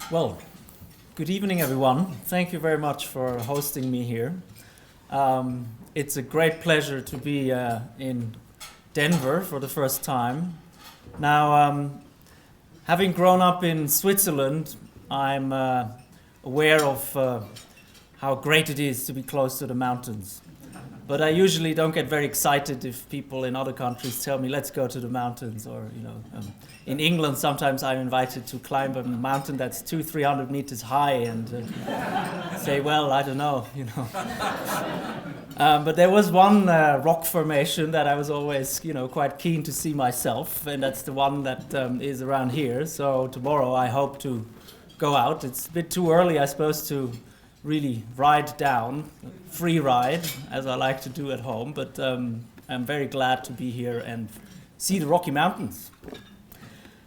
Well, good evening, everyone. Thank you very much for hosting me here. It's a great pleasure to be in Denver for the first time. Now, having grown up in Switzerland, I'm aware of how great it is to be close to the mountains. But I usually don't get very excited if people in other countries tell me, let's go to the mountains. Or, in England, sometimes I'm invited to climb a mountain that's 200-300 meters high and say, well, I don't know, But there was one rock formation that I was always, quite keen to see myself, and that's the one that is around here. So tomorrow I hope to go out. It's a bit too early, I suppose, to really ride down, free ride, as I like to do at home, but I'm very glad to be here and see the Rocky Mountains.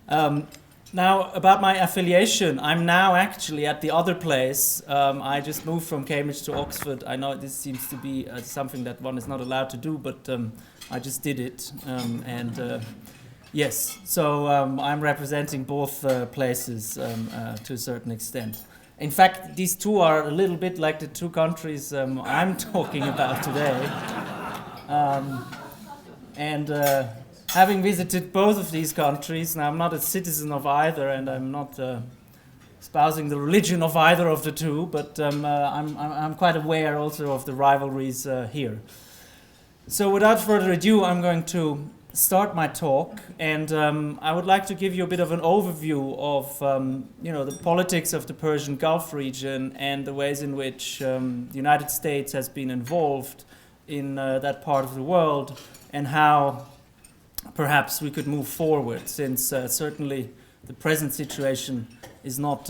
Now, about my affiliation, I'm now actually at the other place. I just moved from Cambridge to Oxford. I know this seems to be something that one is not allowed to do, but I just did it. Yes, so I'm representing both places to a certain extent. In fact, these two are a little bit like the two countries I'm talking about today. Having visited both of these countries, now I'm not a citizen of either, and I'm not espousing the religion of either of the two, but I'm quite aware also of the rivalries here. So without further ado, I'm going to start my talk, and I would like to give you a bit of an overview of the politics of the Persian Gulf region and the ways in which the United States has been involved in that part of the world, and how perhaps we could move forward, since certainly the present situation is not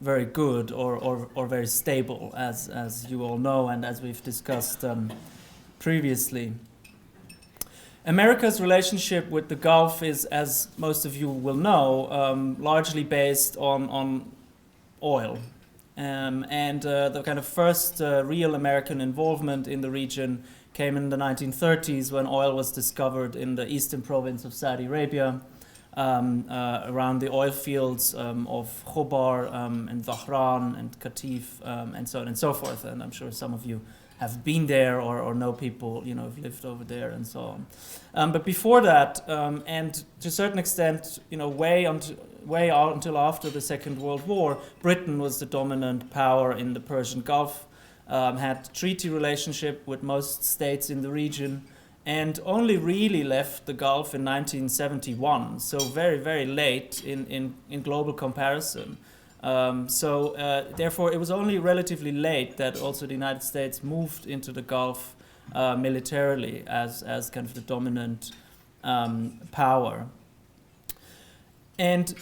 very good or very stable, as you all know and as we've discussed previously. America's relationship with the Gulf is, as most of you will know, largely based on oil. The kind of first real American involvement in the region came in the 1930s, when oil was discovered in the eastern province of Saudi Arabia, around the oil fields of Khobar and Bahrain and Qatif, and so on and so forth. And I'm sure some of you have been there or know people, who've lived over there and so on. But before that, and to a certain extent, way out until after the Second World War, Britain was the dominant power in the Persian Gulf, had treaty relationship with most states in the region, and only really left the Gulf in 1971, so very, very late in global comparison. Therefore, it was only relatively late that also the United States moved into the Gulf militarily as kind of the dominant power. And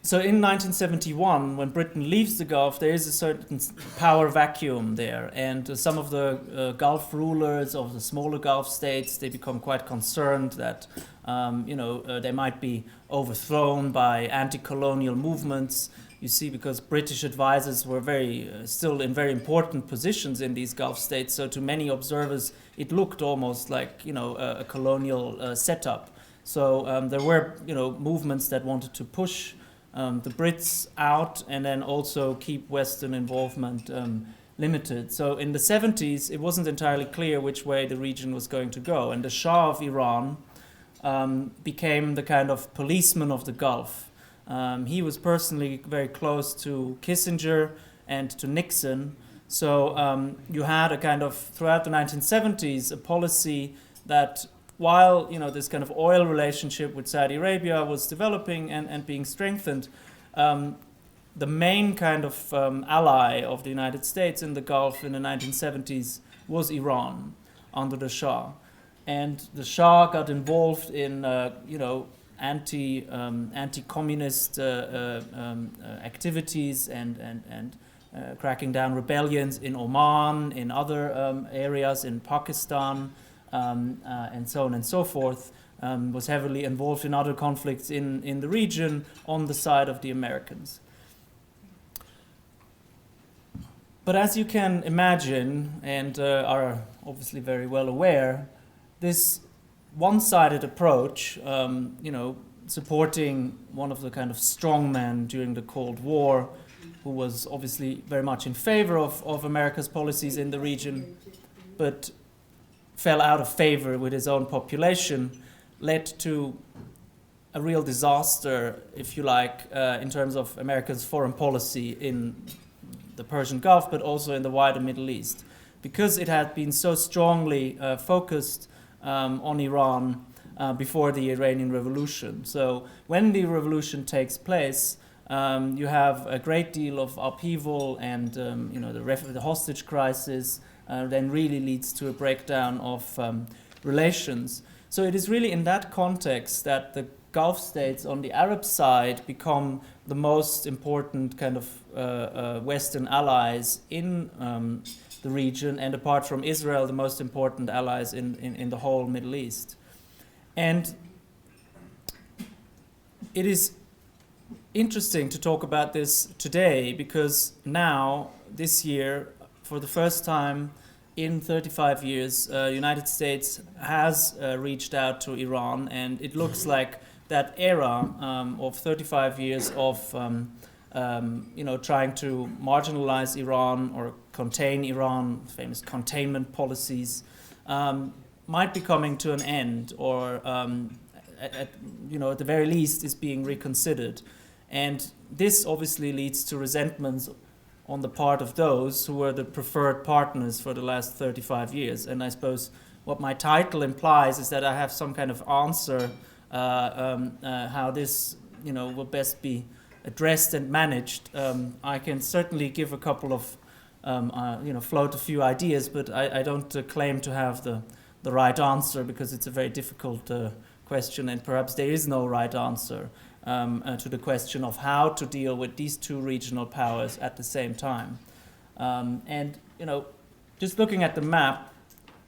so in 1971, when Britain leaves the Gulf, there is a certain power vacuum there, and some of the Gulf rulers of the smaller Gulf states, they become quite concerned that they might be overthrown by anti-colonial movements. You see, because British advisors were still in very important positions in these Gulf states, so to many observers, it looked almost like a colonial setup. So there were movements that wanted to push the Brits out and then also keep Western involvement limited. So in the 70s, it wasn't entirely clear which way the region was going to go, and the Shah of Iran became the kind of policeman of the Gulf. He was personally very close to Kissinger and to Nixon. So you had a kind of, throughout the 1970s, a policy that while this kind of oil relationship with Saudi Arabia was developing and being strengthened, the main kind of ally of the United States in the Gulf in the 1970s was Iran under the Shah. And the Shah got involved in anti-communist activities and cracking down rebellions in Oman, in other areas, in Pakistan, and so on and so forth, was heavily involved in other conflicts in the region on the side of the Americans. But as you can imagine, and are obviously very well aware, this one-sided approach, supporting one of the kind of strongmen during the Cold War, who was obviously very much in favor of America's policies in the region, but fell out of favor with his own population, led to a real disaster, if you like, in terms of America's foreign policy in the Persian Gulf, but also in the wider Middle East. Because it had been so strongly focused on Iran before the Iranian Revolution. So when the revolution takes place, you have a great deal of upheaval, and the hostage crisis then really leads to a breakdown of relations. So it is really in that context that the Gulf states on the Arab side become the most important kind of Western allies in the region, and apart from Israel, the most important allies in the whole Middle East. And it is interesting to talk about this today, because now, this year, for the first time in 35 years, United States has reached out to Iran, and it looks like that era of 35 years of trying to marginalize Iran or contain Iran, famous containment policies, might be coming to an end, or at the very least is being reconsidered. And this obviously leads to resentments on the part of those who were the preferred partners for the last 35 years. And I suppose what my title implies is that I have some kind of answer how this will best be addressed and managed. I can certainly give a couple of float a few ideas, but I don't claim to have the right answer, because it's a very difficult question, and perhaps there is no right answer to the question of how to deal with these two regional powers at the same time. Just looking at the map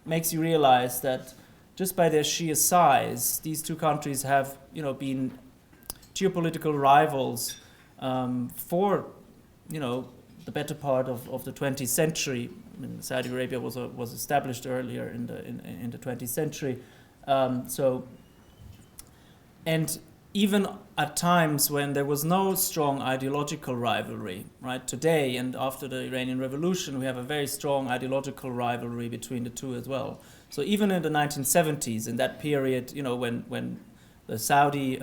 makes you realize that just by their sheer size, these two countries have been geopolitical rivals for the better part of the 20th century. I mean, Saudi Arabia was established earlier in the 20th century. And even at times when there was no strong ideological rivalry, right? Today and after the Iranian Revolution, we have a very strong ideological rivalry between the two as well. So even in the 1970s, in that period, when the Saudi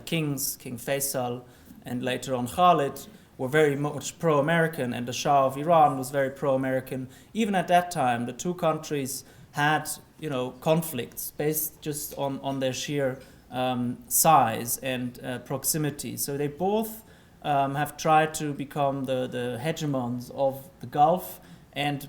kings, King Faisal and later on Khalid, were very much pro-American, and the Shah of Iran was very pro-American. Even at that time, the two countries had, conflicts based just on their sheer size and proximity. So they both have tried to become the hegemons of the Gulf, and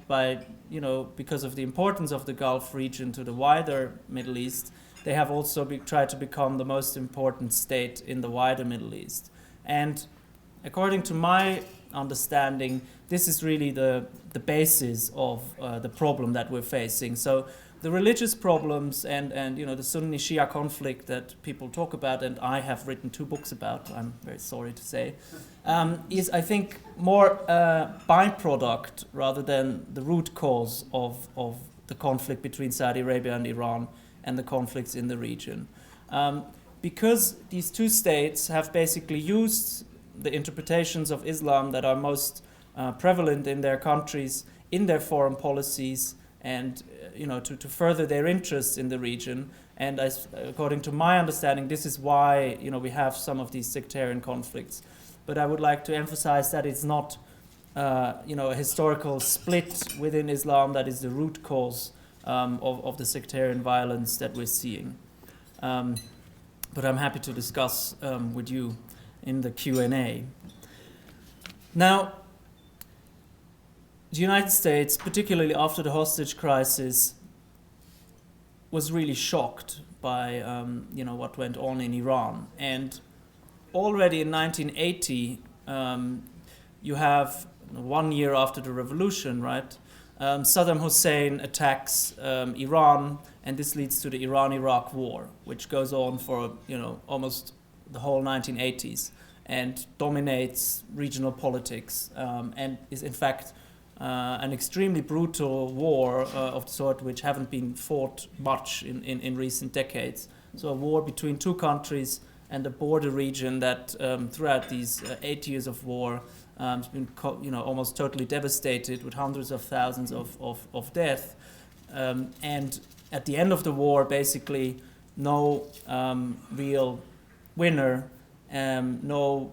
because of the importance of the Gulf region to the wider Middle East, they have also tried to become the most important state in the wider Middle East. And according to my understanding, this is really the basis of the problem that we're facing. So the religious problems and the Sunni-Shia conflict that people talk about, and I have written 2 books about, I'm very sorry to say, is, I think, more a byproduct rather than the root cause of the conflict between Saudi Arabia and Iran and the conflicts in the region. Because these two states have basically used the interpretations of Islam that are most prevalent in their countries, in their foreign policies, and to further their interests in the region. And according to my understanding, this is why we have some of these sectarian conflicts. But I would like to emphasize that it's not a historical split within Islam that is the root cause of the sectarian violence that we're seeing. But I'm happy to discuss with you in the Q&A. Now, the United States, particularly after the hostage crisis, was really shocked by what went on in Iran. And already in 1980, you have 1 year after the revolution, right? Saddam Hussein attacks Iran, and this leads to the Iran-Iraq war, which goes on for almost the whole 1980s and dominates regional politics, and is in fact an extremely brutal war of the sort which haven't been fought much in recent decades. So a war between two countries, and a border region that throughout these 8 years of war has been almost totally devastated with hundreds of thousands of death. And at the end of the war, basically no real winner, no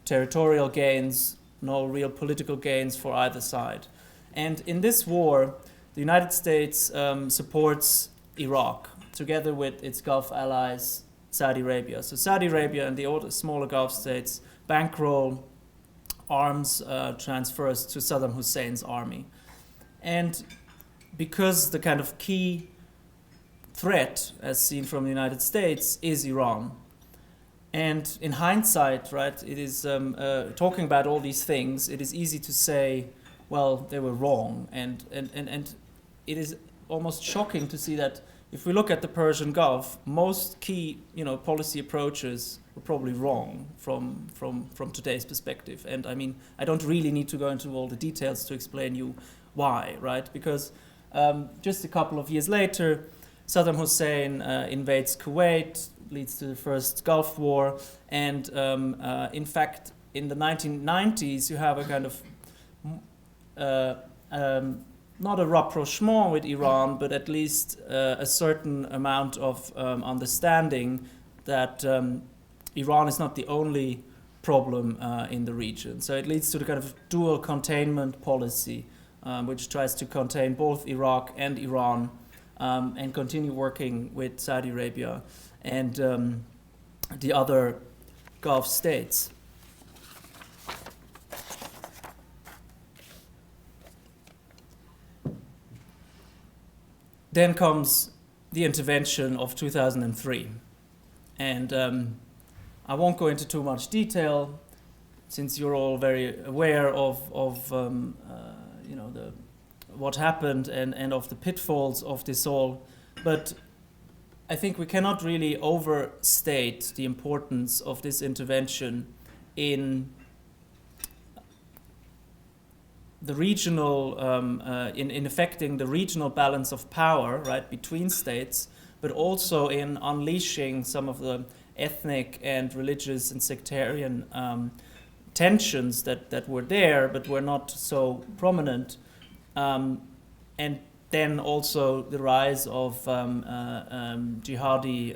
territorial gains, no real political gains for either side. And in this war, the United States supports Iraq together with its Gulf allies, Saudi Arabia. So Saudi Arabia and the other smaller Gulf states bankroll arms transfers to Saddam Hussein's army. And because the kind of key threat, as seen from the United States, is Iran. And in hindsight, right, it is talking about all these things, it is easy to say, well, they were wrong. And it is almost shocking to see that if we look at the Persian Gulf, most key policy approaches were probably wrong from today's perspective. And I mean, I don't really need to go into all the details to explain you why, right? Because just a couple of years later, Saddam Hussein invades Kuwait, leads to the first Gulf War, and in fact, in the 1990s, you have a kind of not a rapprochement with Iran, but at least a certain amount of understanding that Iran is not the only problem in the region. So it leads to the kind of dual containment policy, which tries to contain both Iraq and Iran, and continue working with Saudi Arabia and the other Gulf states. Then comes the intervention of 2003. And I won't go into too much detail, since you're all very aware of what happened and of the pitfalls of this all. But I think we cannot really overstate the importance of this intervention in the regional, in affecting the regional balance of power, right, between states, but also in unleashing some of the ethnic and religious and sectarian tensions that were there, but were not so prominent, and then also the rise of jihadi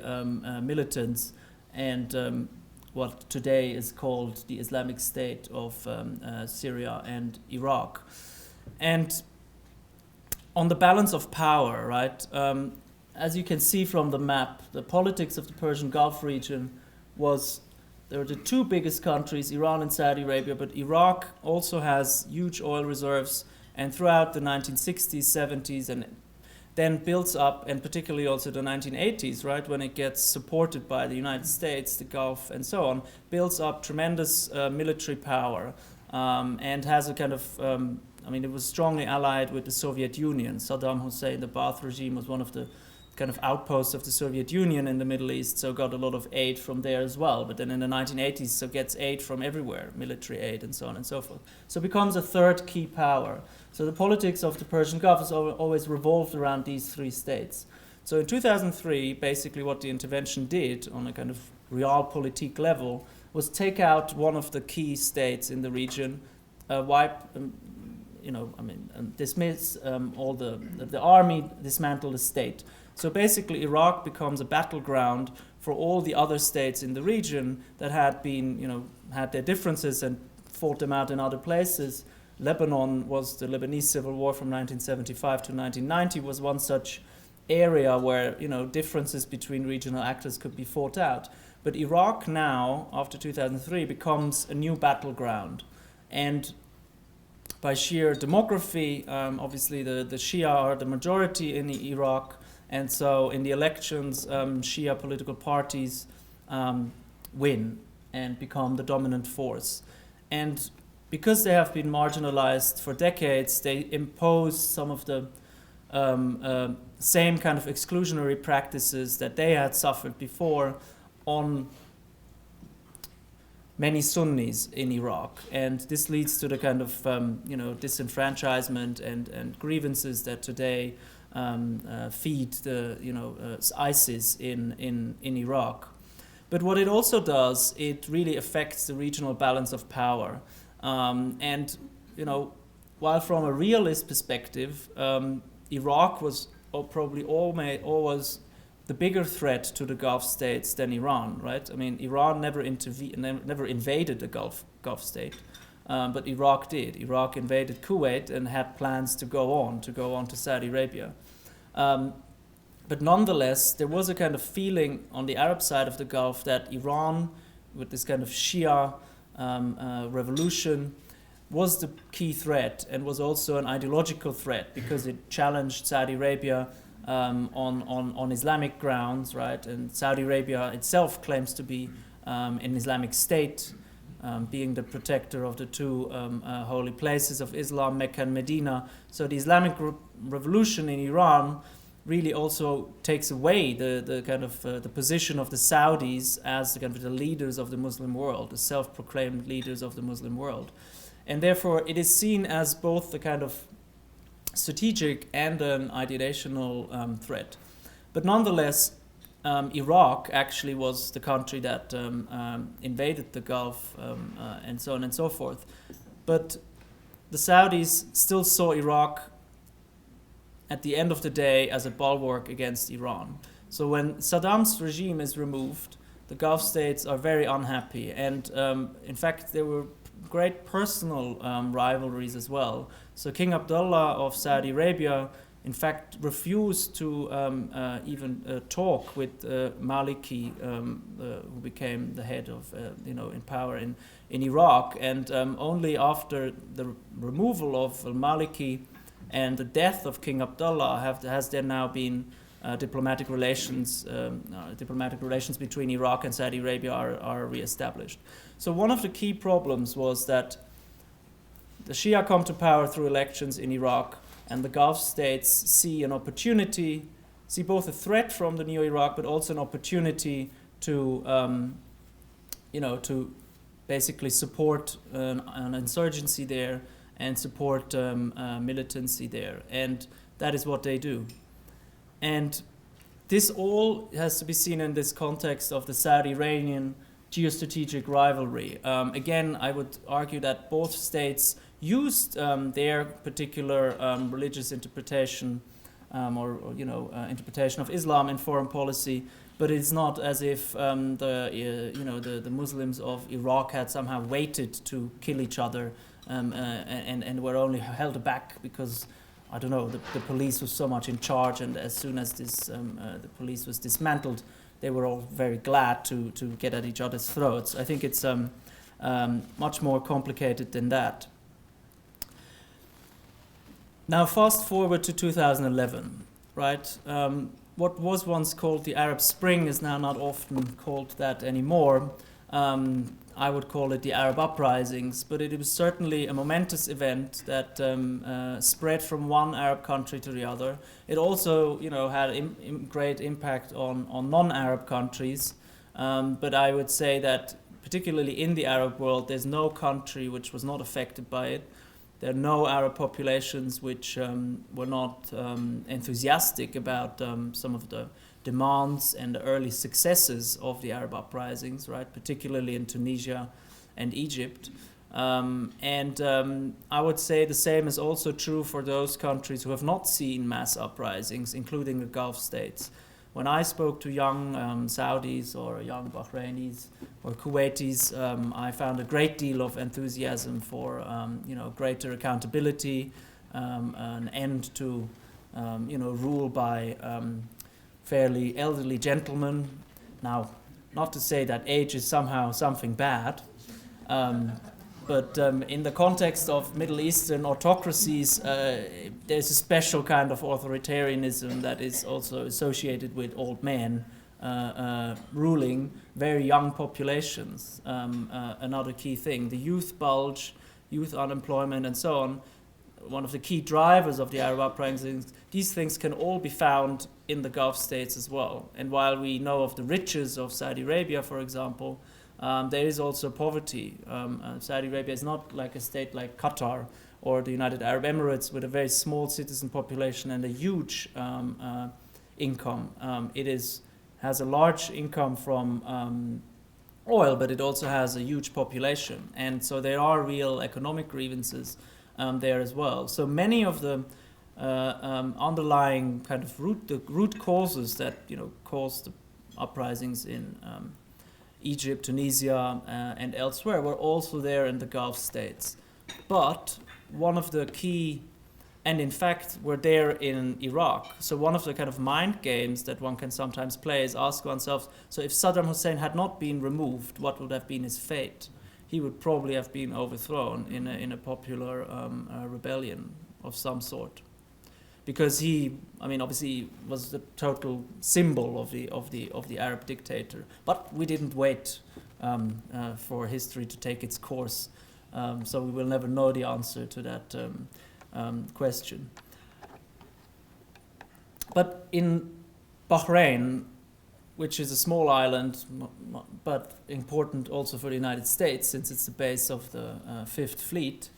militants and what today is called the Islamic State of Syria and Iraq. And on the balance of power, right, as you can see from the map, the politics of the Persian Gulf region was, there were the two biggest countries, Iran and Saudi Arabia, but Iraq also has huge oil reserves, and throughout the 1960s, 70s, and then builds up, and particularly also the 1980s, right, when it gets supported by the United States, the Gulf, and so on, builds up tremendous military power, and has a kind of, it was strongly allied with the Soviet Union. Saddam Hussein, the Ba'ath regime, was one of the kind of outposts of the Soviet Union in the Middle East, so got a lot of aid from there as well. But then in the 1980s, so gets aid from everywhere, military aid and so on and so forth. So becomes a third key power. So the politics of the Persian Gulf has always revolved around these three states. So in 2003, basically what the intervention did on a kind of realpolitik level was take out one of the key states in the region, dismiss all the army, dismantle the state. So basically, Iraq becomes a battleground for all the other states in the region that had been, had their differences and fought them out in other places. Lebanon was the Lebanese Civil War from 1975 to 1990 was one such area where, differences between regional actors could be fought out. But Iraq now, after 2003, becomes a new battleground. And by sheer demography, obviously the Shia are the majority in Iraq. And so in the elections, Shia political parties win and become the dominant force. And because they have been marginalized for decades, they impose some of the same kind of exclusionary practices that they had suffered before on many Sunnis in Iraq. And this leads to the kind of disenfranchisement and grievances that today feed the ISIS in Iraq. But what it also does, it really affects the regional balance of power. And, while from a realist perspective, Iraq was probably always the bigger threat to the Gulf states than Iran, right? I mean, Iran never invaded the Gulf state, but Iraq did. Iraq invaded Kuwait and had plans to go on to Saudi Arabia. But nonetheless, there was a kind of feeling on the Arab side of the Gulf that Iran, with this kind of Shia revolution, was the key threat and was also an ideological threat because it challenged Saudi Arabia on Islamic grounds, right? And Saudi Arabia itself claims to be an Islamic state, being the protector of the two holy places of Islam, Mecca and Medina. So the Islamic revolution in Iran really also takes away the kind of the position of the Saudis as the kind of the leaders of the Muslim world, the self-proclaimed leaders of the Muslim world. And therefore, it is seen as both the kind of strategic and an ideational threat. But nonetheless, Iraq actually was the country that invaded the Gulf and so on and so forth. But the Saudis still saw Iraq at the end of the day as a bulwark against Iran. So when Saddam's regime is removed, the Gulf states are very unhappy. And in fact, there were great personal rivalries as well. So King Abdullah of Saudi Arabia, in fact, refused to even talk with Maliki, who became the head of, in power in Iraq. And only after the removal of al-Maliki and the death of King Abdullah has there now been diplomatic relations between Iraq and Saudi Arabia are reestablished. So one of the key problems was that the Shia come to power through elections in Iraq, and the Gulf states see an opportunity, see both a threat from the new Iraq, but also an opportunity to, to basically support an insurgency there and support militancy there, and that is what they do. And this all has to be seen in this context of the Saudi-Iranian geostrategic rivalry. Again, I would argue that both states used their particular religious interpretation interpretation of Islam in foreign policy, but it's not as if the Muslims of Iraq had somehow waited to kill each other and were only held back because, I don't know, the police was so much in charge, and as soon as the police was dismantled, they were all very glad to get at each other's throats. I think it's much more complicated than that. Now, fast forward to 2011, right? What was once called the Arab Spring is now not often called that anymore. I would call it the Arab Uprisings, but it was certainly a momentous event that spread from one Arab country to the other. It also, had great impact on non-Arab countries, but I would say that particularly in the Arab world, there's no country which was not affected by it. There are no Arab populations which were not enthusiastic about some of the demands and the early successes of the Arab uprisings, right? Particularly in Tunisia and Egypt. I would say the same is also true for those countries who have not seen mass uprisings, including the Gulf states. When I spoke to young Saudis or young Bahrainis or Kuwaitis, I found a great deal of enthusiasm for greater accountability, an end to rule by fairly elderly gentlemen. Now, not to say that age is somehow something bad, but in the context of Middle Eastern autocracies, there's a special kind of authoritarianism that is also associated with old men ruling very young populations. Another key thing, the youth bulge, youth unemployment, and so on. One of the key drivers of the Arab uprisings, these things can all be found in the Gulf states as well. And while we know of the riches of Saudi Arabia, for example, there is also poverty. Saudi Arabia is not like a state like Qatar or the United Arab Emirates with a very small citizen population and a huge income. It is has a large income from oil, but it also has a huge population, and so there are real economic grievances there as well. So many of the underlying kind of root causes that caused the uprisings in Egypt, Tunisia, and elsewhere were also there in the Gulf states. But one of the key, and in fact were there in Iraq. So one of the kind of mind games that one can sometimes play is ask oneself, so if Saddam Hussein had not been removed, what would have been his fate? He would probably have been overthrown in a popular rebellion of some sort. Because he, obviously was the total symbol of the Arab dictator. But we didn't wait for history to take its course, so we will never know the answer to that question. But in Bahrain, which is a small island, but important also for the United States, since it's the base of the Fifth Fleet,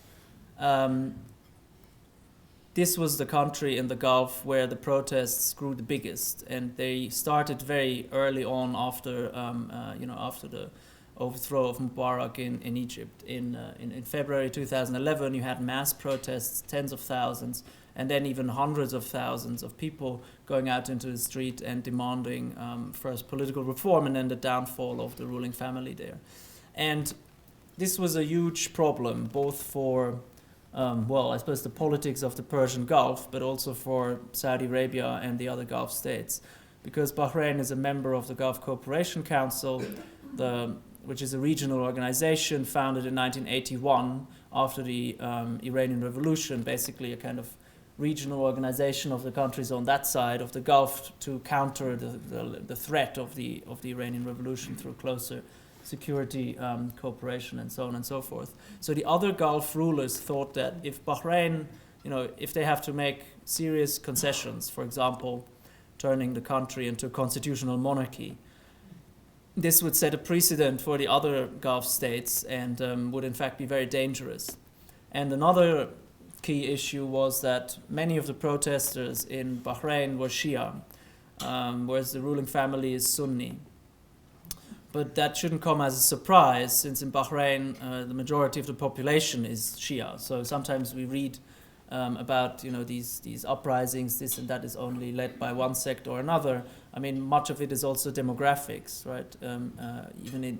this was the country in the Gulf where the protests grew the biggest, and they started very early on after the overthrow of Mubarak in Egypt. In February 2011, you had mass protests, tens of thousands, and then even hundreds of thousands of people going out into the street and demanding first political reform and then the downfall of the ruling family there. And this was a huge problem, both for I suppose the politics of the Persian Gulf, but also for Saudi Arabia and the other Gulf states, because Bahrain is a member of the Gulf Cooperation Council, which is a regional organization founded in 1981 after the Iranian Revolution, basically a kind of regional organization of the countries on that side of the Gulf to counter the threat of the Iranian Revolution through closer security cooperation and so on and so forth. So the other Gulf rulers thought that if Bahrain, if they have to make serious concessions, for example, turning the country into a constitutional monarchy, this would set a precedent for the other Gulf states and would in fact be very dangerous. And another key issue was that many of the protesters in Bahrain were Shia, whereas the ruling family is Sunni. But that shouldn't come as a surprise, since in Bahrain the majority of the population is Shia. So sometimes we read about these uprisings, this and that is only led by one sect or another. Much of it is also demographics, right?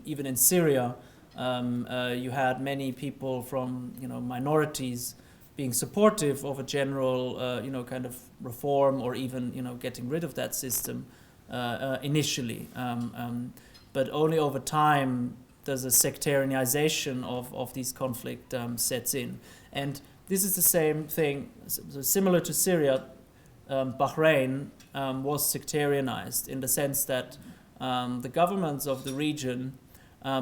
Even in Syria, you had many people from minorities being supportive of a general kind of reform or even getting rid of that system initially. But only over time does a sectarianization of these conflict sets in. And this is the same thing, so similar to Syria. Bahrain was sectarianized in the sense that the governments of the region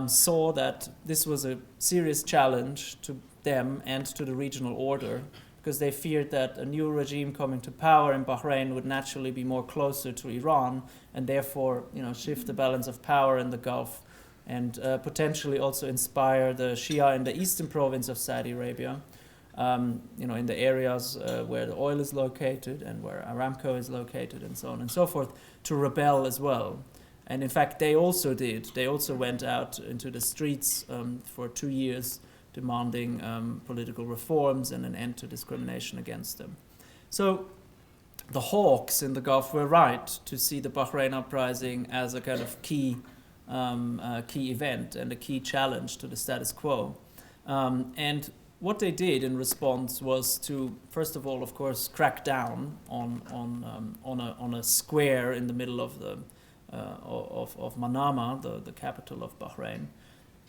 saw that this was a serious challenge to them and to the regional order, because they feared that a new regime coming to power in Bahrain would naturally be more closer to Iran and therefore shift the balance of power in the Gulf and potentially also inspire the Shia in the eastern province of Saudi Arabia, in the areas where the oil is located and where Aramco is located and so on and so forth, to rebel as well. And in fact, they also did. They also went out into the streets for 2 years demanding political reforms and an end to discrimination against them. So the hawks in the Gulf were right to see the Bahrain Uprising as a kind of key event and a key challenge to the status quo. And what they did in response was to, first of all, of course, crack down on a square in the middle of the of Manama, the capital of Bahrain,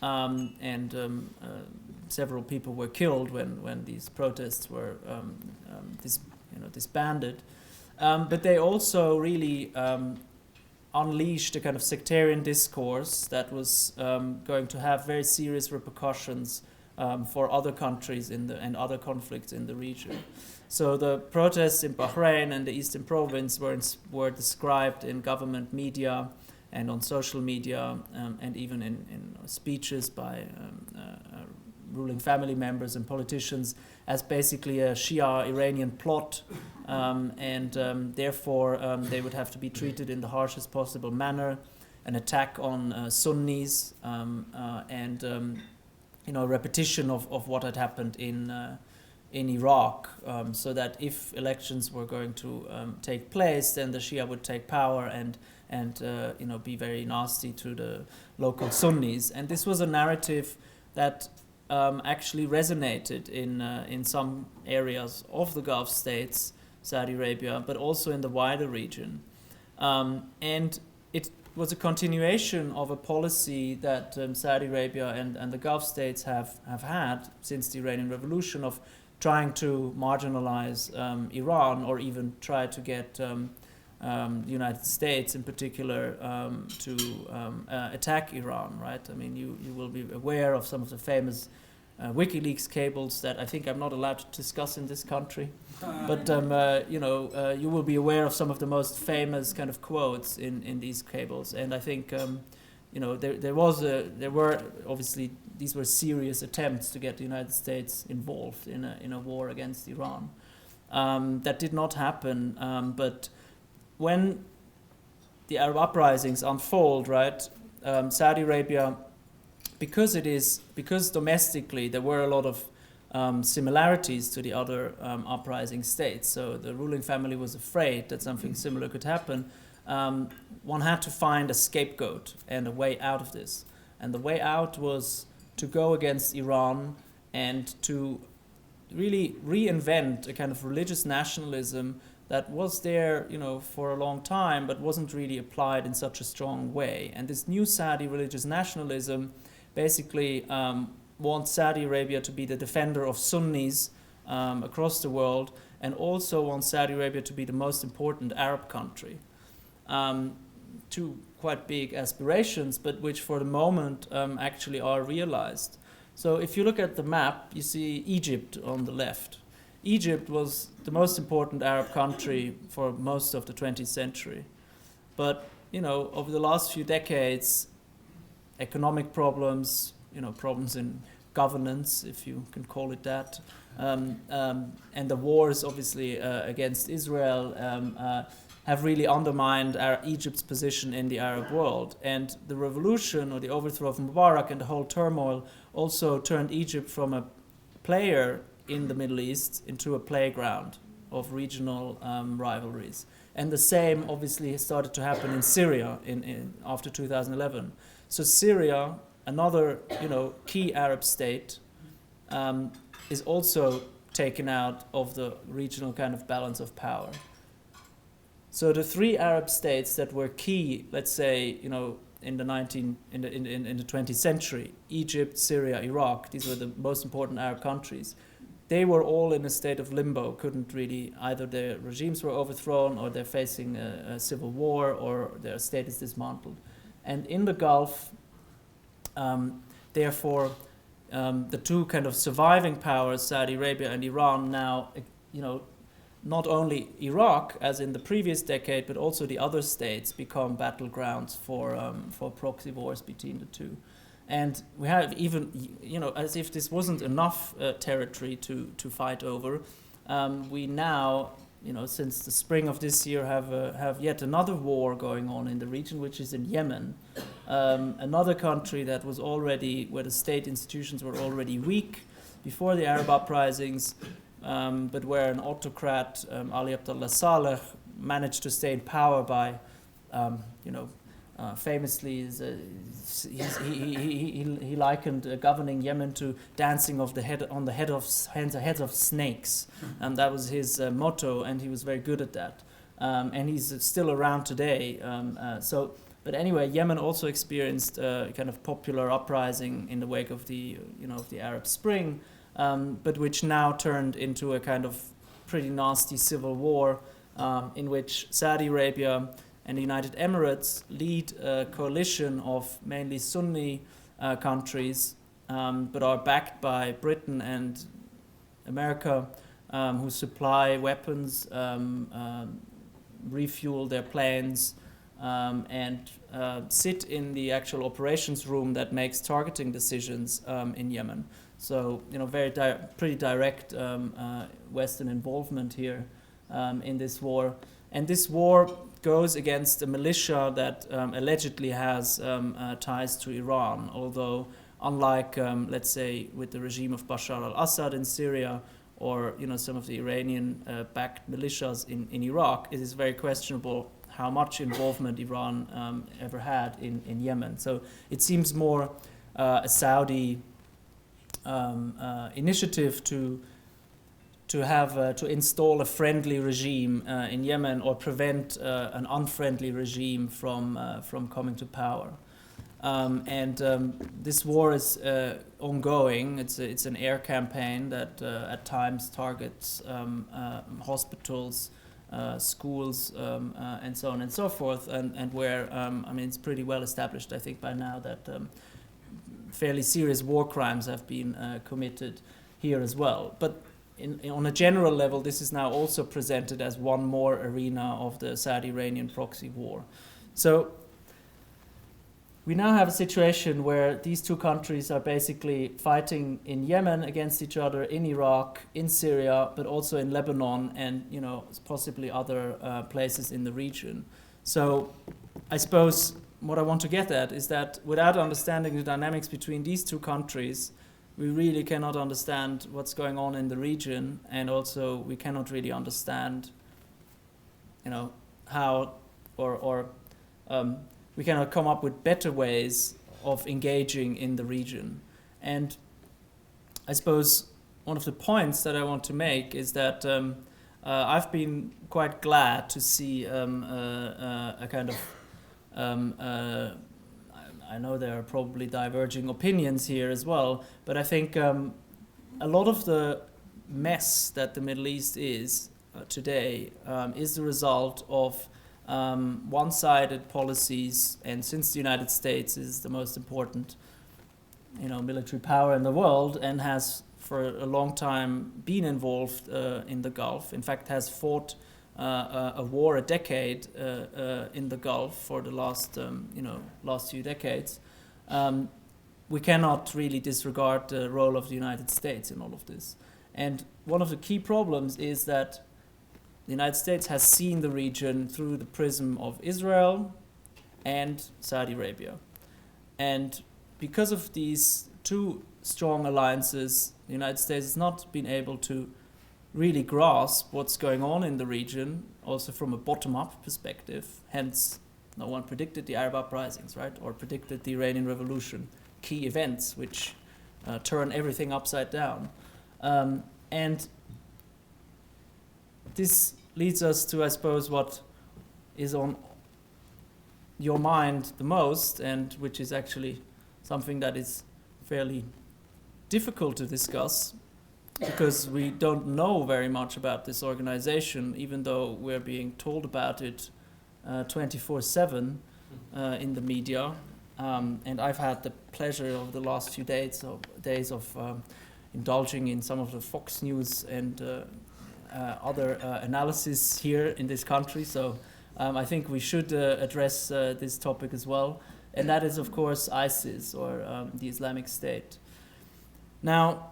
and several people were killed when these protests were disbanded. But they also really unleashed a kind of sectarian discourse that was going to have very serious repercussions for other countries and other conflicts in the region. So the protests in Bahrain and the Eastern Province were described in government media and on social media and even in speeches by ruling family members and politicians as basically a Shia Iranian plot, and therefore they would have to be treated in the harshest possible manner, an attack on Sunnis, and a repetition of what had happened in Iraq, so that if elections were going to take place, then the Shia would take power and be very nasty to the local Sunnis. And this was a narrative that actually resonated in some areas of the Gulf states, Saudi Arabia, but also in the wider region. And it was a continuation of a policy that Saudi Arabia and the Gulf states have had since the Iranian Revolution of trying to marginalize Iran, or even try to get the United States in particular to attack Iran, right? I mean, you will be aware of some of the famous WikiLeaks cables that I think I'm not allowed to discuss in this country. But, you will be aware of some of the most famous kind of quotes in these cables. And I think, there were obviously, these were serious attempts to get the United States involved in a war against Iran. That did not happen, but when the Arab uprisings unfold, right, Saudi Arabia, because domestically there were a lot of similarities to the other uprising states, so the ruling family was afraid that something similar could happen, one had to find a scapegoat and a way out of this. And the way out was to go against Iran and to really reinvent a kind of religious nationalism that was there, for a long time, but wasn't really applied in such a strong way. And this new Saudi religious nationalism basically wants Saudi Arabia to be the defender of Sunnis across the world, and also wants Saudi Arabia to be the most important Arab country. Two quite big aspirations, but which for the moment actually are realized. So if you look at the map, you see Egypt on the left. Egypt was the most important Arab country for most of the 20th century. But, over the last few decades, economic problems, problems in governance, if you can call it that, and the wars, obviously, against Israel have really undermined Egypt's position in the Arab world. And the revolution, or the overthrow of Mubarak and the whole turmoil, also turned Egypt from a player in the Middle East into a playground of regional rivalries. And the same obviously started to happen in Syria after 2011. So Syria, another key Arab state, is also taken out of the regional kind of balance of power. So the three Arab states that were key, let's say, in the 20th century, Egypt, Syria, Iraq, these were the most important Arab countries. They were all in a state of limbo, couldn't really, either their regimes were overthrown, or they're facing a civil war, or their state is dismantled. And in the Gulf, therefore, the two kind of surviving powers, Saudi Arabia and Iran, now, not only Iraq, as in the previous decade, but also the other states become battlegrounds for proxy wars between the two. And we have even, as if this wasn't enough territory to fight over, we now, since the spring of this year, have yet another war going on in the region, which is in Yemen, another country that was already, where the state institutions were already weak before the Arab uprisings, but where an autocrat, Ali Abdullah Saleh, managed to stay in power by, famously, he likened governing Yemen to dancing on the heads of snakes, and that was his motto, and he was very good at that, and he's still around today. But anyway, Yemen also experienced a kind of popular uprising in the wake of the Arab Spring, but which now turned into a kind of pretty nasty civil war, in which Saudi Arabia and the United Emirates lead a coalition of mainly Sunni countries, but are backed by Britain and America, who supply weapons, refuel their planes, and sit in the actual operations room that makes targeting decisions in Yemen. So, pretty direct Western involvement here in this war. And this war goes against a militia that allegedly has ties to Iran, although unlike, let's say, with the regime of Bashar al-Assad in Syria, or some of the Iranian-backed militias in Iraq, it is very questionable how much involvement Iran ever had in Yemen. So it seems more a Saudi initiative to install a friendly regime in Yemen, or prevent an unfriendly regime from coming to power. This war is ongoing. It's an air campaign that at times targets hospitals, schools, and so on and so forth, and where it's pretty well established, I think, by now that fairly serious war crimes have been committed here as well. But on a general level, this is now also presented as one more arena of the Saudi-Iranian proxy war. So we now have a situation where these two countries are basically fighting in Yemen against each other, in Iraq, in Syria, but also in Lebanon, and possibly other places in the region. So I suppose what I want to get at is that without understanding the dynamics between these two countries, we really cannot understand what's going on in the region, and also we cannot really understand, how we cannot come up with better ways of engaging in the region. And I suppose one of the points that I want to make is that I've been quite glad to see a kind of I know there are probably diverging opinions here as well, but I think a lot of the mess that the Middle East is today is the result of one-sided policies, and since the United States is the most important, military power in the world, and has for a long time been involved in the Gulf, in fact has fought a war, a decade in the Gulf for the last few decades, we cannot really disregard the role of the United States in all of this. And one of the key problems is that the United States has seen the region through the prism of Israel and Saudi Arabia. And because of these two strong alliances, the United States has not been able to really grasp what's going on in the region, also from a bottom-up perspective. Hence, no one predicted the Arab uprisings, right? Or predicted the Iranian Revolution, key events which turn everything upside down. And this leads us to, I suppose, what is on your mind the most, and which is actually something that is fairly difficult to discuss, because we don't know very much about this organization, even though we're being told about it 24/7 in the media. And I've had the pleasure of the last few days of indulging in some of the Fox News and other analysis here in this country. So I think we should address this topic as well. And that is, of course, ISIS, or the Islamic State. Now,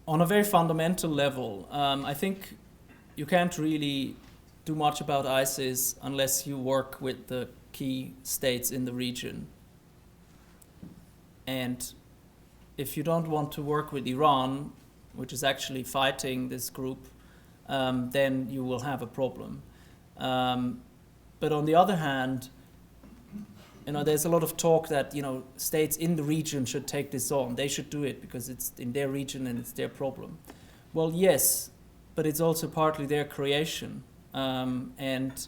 on a very fundamental level, I think you can't really do much about ISIS unless you work with the key states in the region. And if you don't want to work with Iran, which is actually fighting this group, then you will have a problem. But on the other hand, there's a lot of talk that, states in the region should take this on. They should do it because it's in their region and it's their problem. Well, yes, but it's also partly their creation. And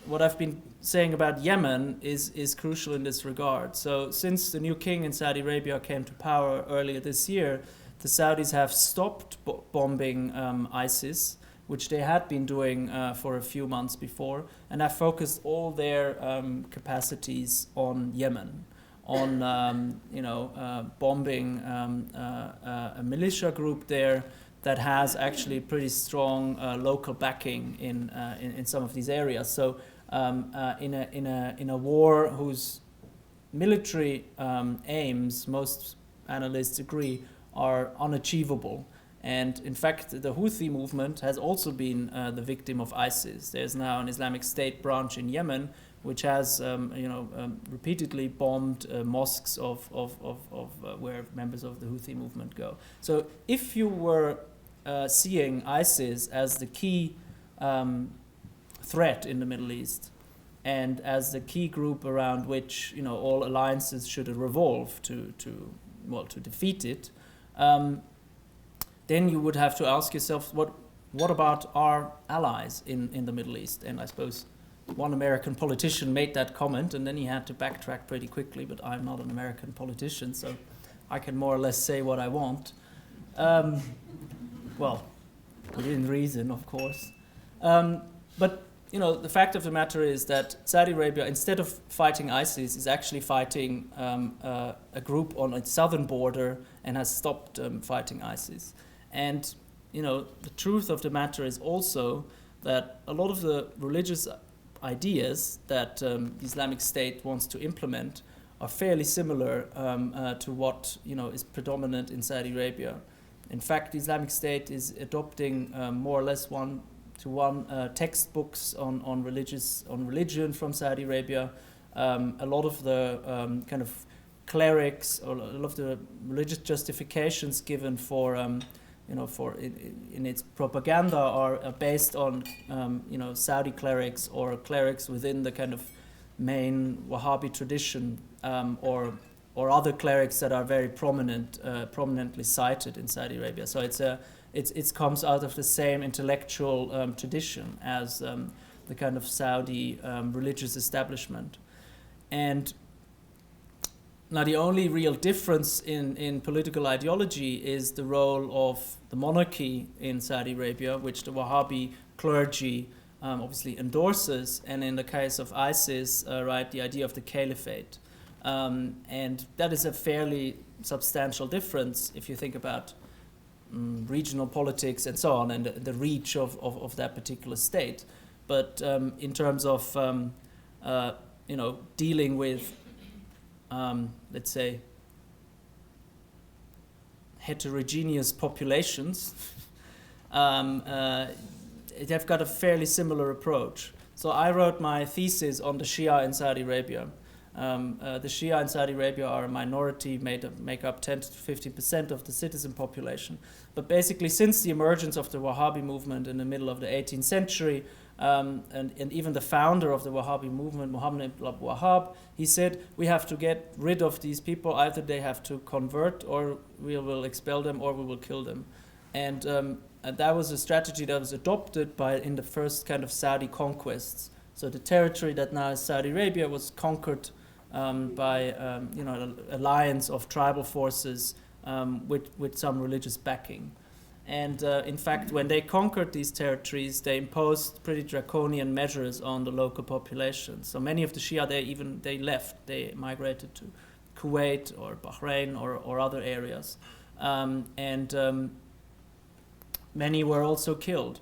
what I've been saying about Yemen is crucial in this regard. So since the new king in Saudi Arabia came to power earlier this year, the Saudis have stopped bombing ISIS, which they had been doing for a few months before, and have focused all their capacities on Yemen, on bombing a militia group there that has actually pretty strong local backing in some of these areas. So in a war whose military aims, most analysts agree, are unachievable. And in fact, the Houthi movement has also been the victim of ISIS. There's now an Islamic State branch in Yemen, which has, repeatedly bombed mosques of where members of the Houthi movement go. So, if you were seeing ISIS as the key threat in the Middle East, and as the key group around which all alliances should revolve to defeat it, then you would have to ask yourself, what about our allies in the Middle East? And I suppose one American politician made that comment, and then he had to backtrack pretty quickly, but I'm not an American politician, so I can more or less say what I want. Well, within reason, of course. But the fact of the matter is that Saudi Arabia, instead of fighting ISIS, is actually fighting a group on its southern border and has stopped fighting ISIS. And, the truth of the matter is also that a lot of the religious ideas that the Islamic State wants to implement are fairly similar to what, is predominant in Saudi Arabia. In fact, the Islamic State is adopting more or less one-to-one textbooks on religion from Saudi Arabia. A lot of the kind of clerics, or a lot of the religious justifications given for in its propaganda are based on Saudi clerics or clerics within the kind of main Wahhabi tradition, or other clerics that are very prominently cited in Saudi Arabia. So it comes out of the same intellectual tradition as the kind of Saudi religious establishment. And now the only real difference in political ideology is the role of the monarchy in Saudi Arabia, which the Wahhabi clergy obviously endorses, and in the case of ISIS, the idea of the caliphate. And that is a fairly substantial difference if you think about regional politics and so on, and the reach of that particular state. But in terms of dealing with let's say heterogeneous populations, they've got a fairly similar approach. So I wrote my thesis on the Shia in Saudi Arabia. The Shia in Saudi Arabia are a minority, make up 10 to 15% of the citizen population. But basically, since the emergence of the Wahhabi movement in the middle of the 18th century, and even the founder of the Wahhabi movement, Muhammad ibn Abdul Wahhab, he said, we have to get rid of these people. Either they have to convert, or we will expel them, or we will kill them. And that was a strategy that was adopted in the first kind of Saudi conquests. So the territory that now is Saudi Arabia was conquered by an alliance of tribal forces with some religious backing. And in fact, when they conquered these territories, they imposed pretty draconian measures on the local population. So many of the Shia, they left. They migrated to Kuwait or Bahrain or other areas. And many were also killed.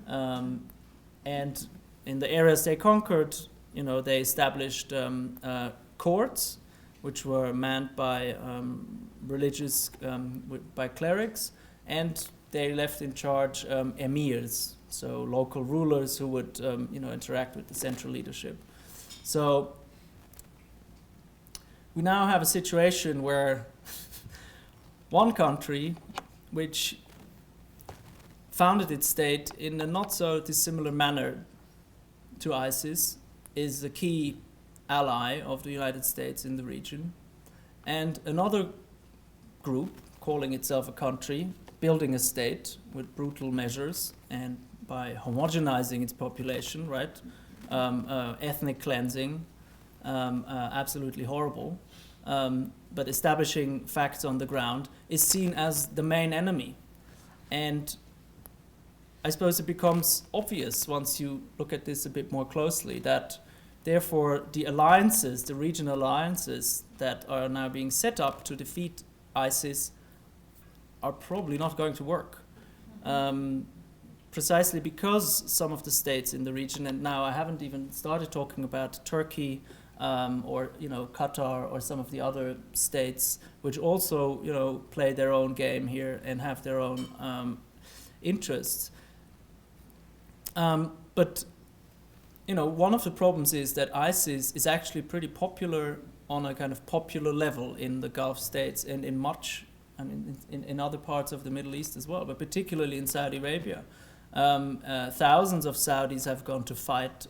And in the areas they conquered, they established courts, which were manned by by clerics, and they left in charge emirs, so local rulers who would interact with the central leadership. So we now have a situation where one country, which founded its state in a not so dissimilar manner to ISIS, is the key ally of the United States in the region, and another group calling itself a country, building a state with brutal measures and by homogenizing its population, ethnic cleansing, absolutely horrible, but establishing facts on the ground, is seen as the main enemy. And I suppose it becomes obvious once you look at this a bit more closely that therefore the alliances, the regional alliances that are now being set up to defeat ISIS are probably not going to work. precisely because some of the states in the region, and now I haven't even started talking about Turkey or Qatar or some of the other states, which also play their own game here and have their own interests. But one of the problems is that ISIS is actually pretty popular on a kind of popular level in the Gulf states and in other parts of the Middle East as well, but particularly in Saudi Arabia. Thousands of Saudis have gone to fight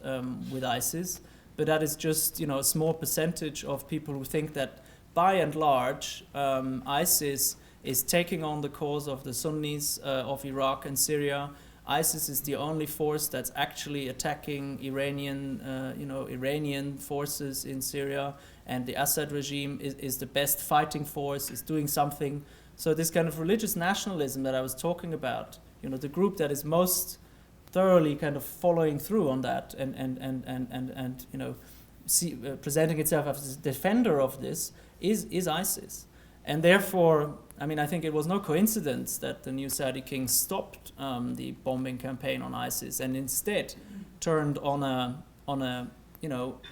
with ISIS, but that is just a small percentage of people who think that by and large ISIS is taking on the cause of the Sunnis of Iraq and Syria. ISIS is the only force that's actually attacking Iranian forces in Syria, and the Assad regime is the best fighting force, is doing something. So this kind of religious nationalism that I was talking about, the group that is most thoroughly kind of following through on that and presenting itself as a defender of this is ISIS. And therefore, I think it was no coincidence that the new Saudi king stopped the bombing campaign on ISIS and instead turned on a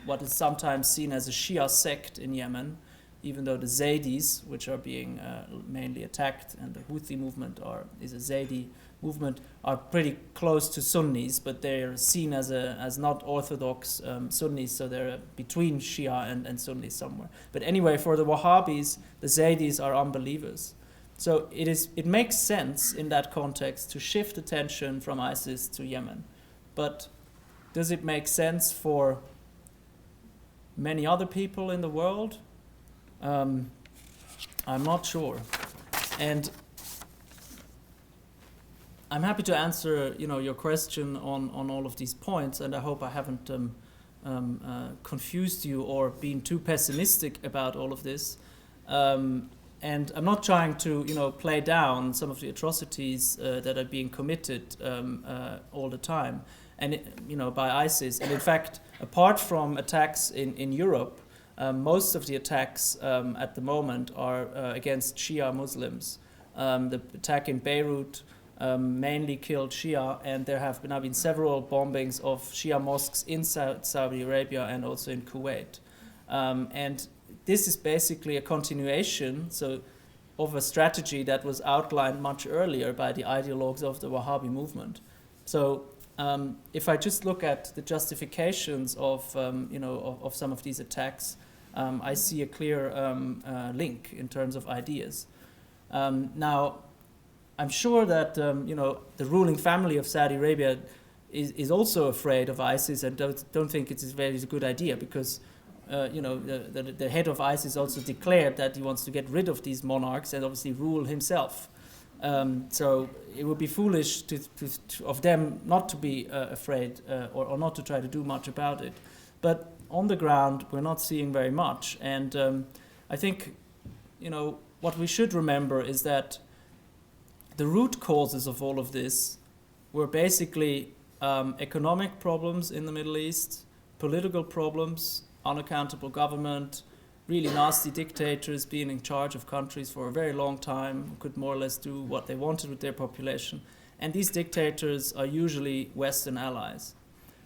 what is sometimes seen as a Shia sect in Yemen, even though the Zaydis, which are being mainly attacked, and the Houthi movement is a Zaydi movement, are pretty close to Sunnis, but they're seen as not orthodox Sunnis, so they're between Shia and Sunnis somewhere. But anyway, for the Wahhabis, the Zaydis are unbelievers. So it makes sense in that context to shift attention from ISIS to Yemen. But does it make sense for many other people in the world? I'm not sure. And I'm happy to answer your question on all of these points, and I hope I haven't confused you or been too pessimistic about all of this. And I'm not trying to play down some of the atrocities that are being committed all the time, and by ISIS. And in fact, apart from attacks in Europe, most of the attacks at the moment are against Shia Muslims. The attack in Beirut mainly killed Shia, and there have now been several bombings of Shia mosques in Saudi Arabia and also in Kuwait. And this is basically a continuation of a strategy that was outlined much earlier by the ideologues of the Wahhabi movement. So if I just look at the justifications of some of these attacks, I see a clear link in terms of ideas. Now, I'm sure that the ruling family of Saudi Arabia is also afraid of ISIS and don't think it's a very good idea, because the head of ISIS also declared that he wants to get rid of these monarchs and obviously rule himself. So it would be foolish of them not to be afraid or not to try to do much about it. But on the ground, we're not seeing very much. And I think, what we should remember is that the root causes of all of this were basically economic problems in the Middle East, political problems, unaccountable government, really nasty dictators being in charge of countries for a very long time, could more or less do what they wanted with their population. And these dictators are usually Western allies.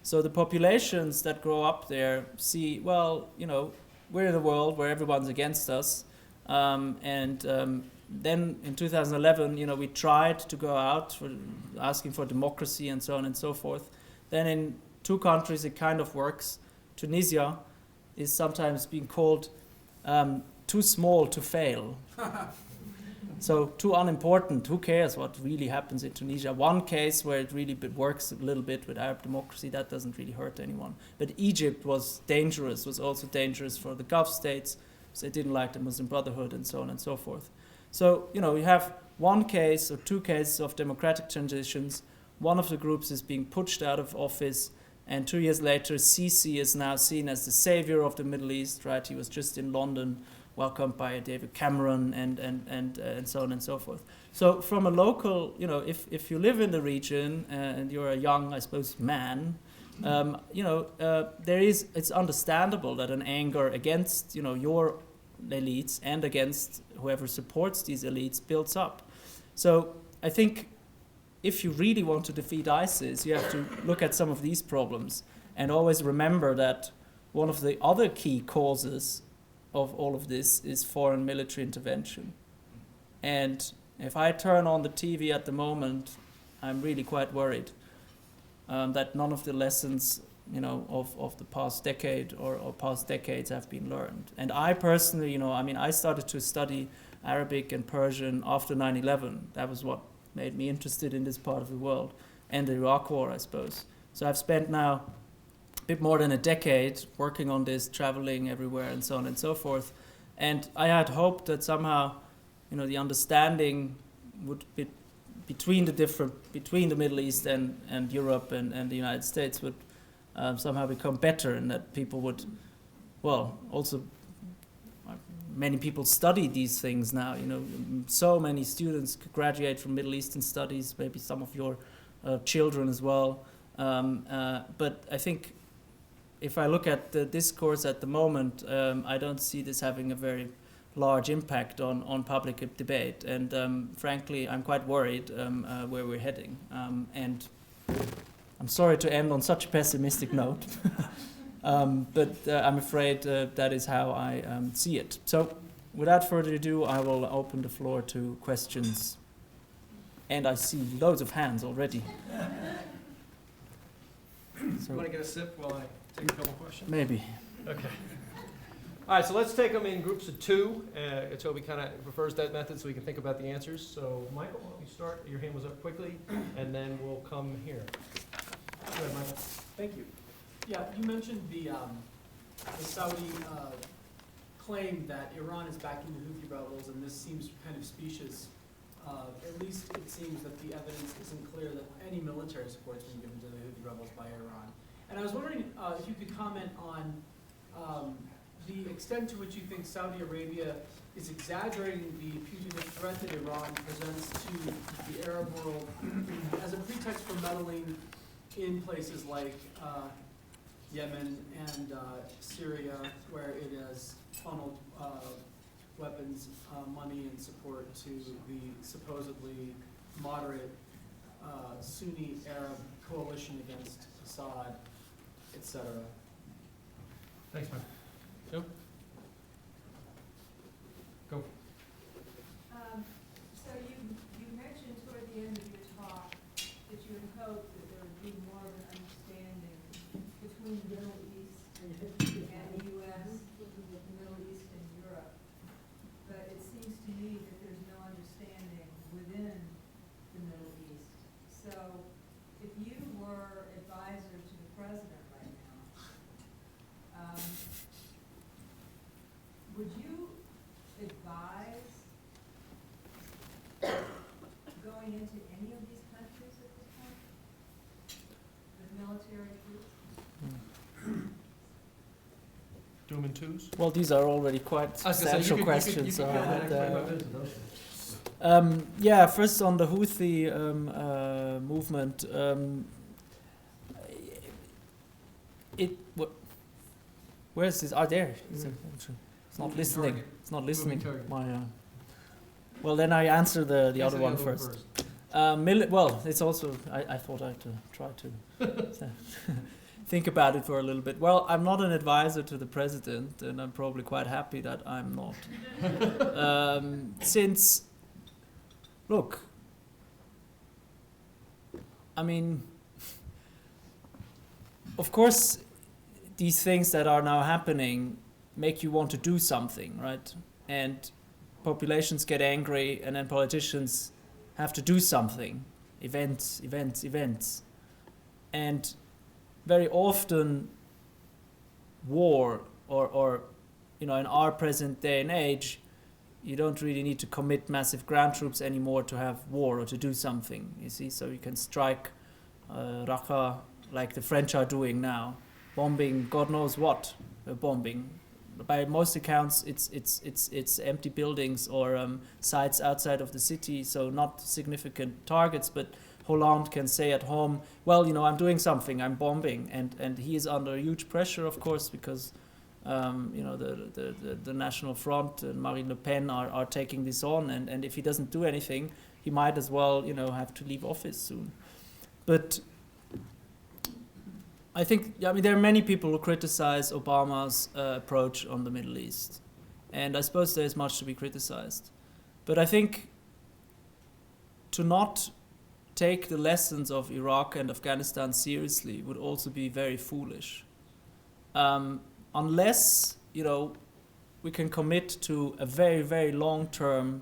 So the populations that grow up there see, we're in a world where everyone's against us. Then in 2011, we tried to go out for asking for democracy and so on and so forth. Then in two countries it kind of works. Tunisia is sometimes being called too small to fail. So too unimportant. Who cares what really happens in Tunisia? One case where it really works a little bit with Arab democracy, that doesn't really hurt anyone. But Egypt was also dangerous for the Gulf states, so they didn't like the Muslim Brotherhood and so on and so forth. So, you have one case or two cases of democratic transitions. One of the groups is being pushed out of office, and 2 years later, Sisi is now seen as the savior of the Middle East, right? He was just in London, welcomed by David Cameron and so on and so forth. So from a local, if you live in the region and you're a young, I suppose, man, it's understandable that an anger against, your elites and against whoever supports these elites builds up. So I think if you really want to defeat ISIS, you have to look at some of these problems and always remember that one of the other key causes of all of this is foreign military intervention. And if I turn on the TV at the moment, I'm really quite worried that none of the lessons, of the past decade or past decades have been learned. And I personally, I started to study Arabic and Persian after 9/11. That was what made me interested in this part of the world, and the Iraq War, I suppose. So I've spent now a bit more than a decade working on this, traveling everywhere and so on and so forth. And I had hoped that somehow, the understanding would be between the Middle East and Europe and the United States would somehow become better, and that people would, also many people study these things now. So many students graduate from Middle Eastern studies, maybe some of your children as well. But I think if I look at the discourse at the moment, I don't see this having a very large impact on public debate. And frankly, I'm quite worried where we're heading. And I'm sorry to end on such a pessimistic note, but I'm afraid that is how I see it. So without further ado, I will open the floor to questions. And I see loads of hands already. So, want to get a sip while I take a couple questions? Maybe. Okay. All right, so let's take them in groups of two. Toby kind of prefers that method so we can think about the answers. So Michael, why don't you start? Your hand was up quickly, and then we'll come here. Go ahead, Michael. Thank you. Yeah, you mentioned the Saudi claim that Iran is backing the Houthi rebels, and this seems kind of specious. At least it seems that the evidence isn't clear that any military support has been given to the Houthi rebels by Iran. And I was wondering if you could comment on the extent to which you think Saudi Arabia is exaggerating the putative threat that Iran presents to the Arab world as a pretext for meddling in places like Yemen and Syria, where it has funneled weapons, money, and support to the supposedly moderate Sunni Arab coalition against Assad, etc. Thanks, Michael. Joe? Go. So you mentioned toward the end of your talk that you had hoped that there would be more of an understanding between the Middle East and the U.S., the Middle East and Europe. But it seems to me that there's no understanding within the Middle East. So if you were advisor to the president right now, would you advise going into any of these countries at this point with military troops? Doom and twos? Well, these are already quite substantial questions. Yeah, first on the Houthi movement. Where is this? There. It's not listening. It's not listening. Well, then I answer the other one first. Well, it's also, I thought I'd try to think about it for a little bit. Well, I'm not an advisor to the president, and I'm probably quite happy that I'm not. Since, look, I mean, of course, these things that are now happening make you want to do something, right? And populations get angry, and then politicians have to do something. Events. And very often war or in our present day and age, you don't really need to commit massive ground troops anymore to have war or to do something, you see? So you can strike Raqqa like the French are doing now, bombing God knows what, bombing. By most accounts, it's empty buildings or sites outside of the city, so not significant targets. But Hollande can say at home, well, I'm doing something, I'm bombing, and he is under huge pressure, of course, because the National Front and Marine Le Pen are taking this on, and if he doesn't do anything, he might as well, have to leave office soon. But I think, there are many people who criticize Obama's approach on the Middle East. And I suppose there's much to be criticized. But I think to not take the lessons of Iraq and Afghanistan seriously would also be very foolish. Unless, we can commit to a very, very long-term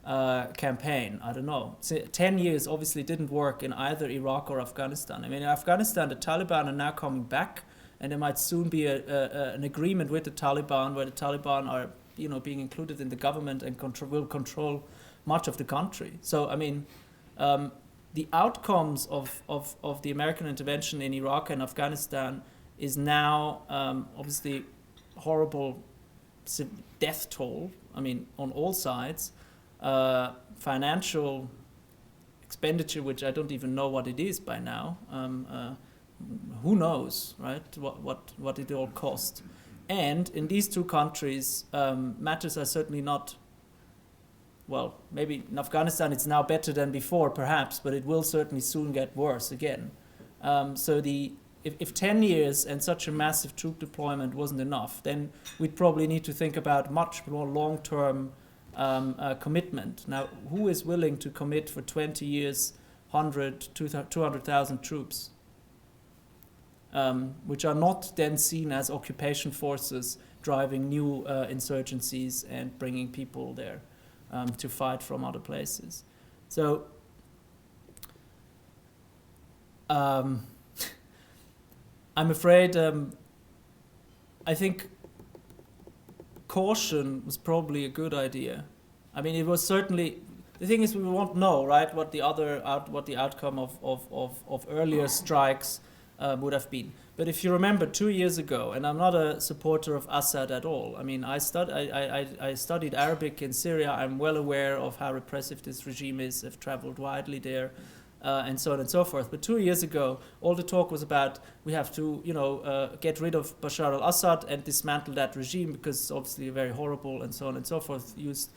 campaign. I don't know. 10 years obviously didn't work in either Iraq or Afghanistan. In Afghanistan, the Taliban are now coming back, and there might soon be an agreement with the Taliban where the Taliban are, being included in the government and will control much of the country. So, the outcomes of the American intervention in Iraq and Afghanistan is now obviously horrible death toll, on all sides, financial expenditure, which I don't even know what it is by now. Who knows, right, what it all cost. And in these two countries, matters are certainly not, well, maybe in Afghanistan it's now better than before, perhaps, but it will certainly soon get worse again. So if 10 years and such a massive troop deployment wasn't enough, then we'd probably need to think about much more long-term commitment. Now, who is willing to commit for 20 years, 200,000 troops, which are not then seen as occupation forces driving new insurgencies and bringing people there to fight from other places? So, I'm afraid, I think caution was probably a good idea. It was certainly, the thing is we won't know, right, what the outcome of earlier strikes would have been. But if you remember 2 years ago, and I'm not a supporter of Assad at all. I studied Arabic in Syria. I'm well aware of how repressive this regime is. I've traveled widely there, and so on and so forth. But 2 years ago, all the talk was about we have to, get rid of Bashar al-Assad and dismantle that regime because it's obviously very horrible, and so on and so forth. Used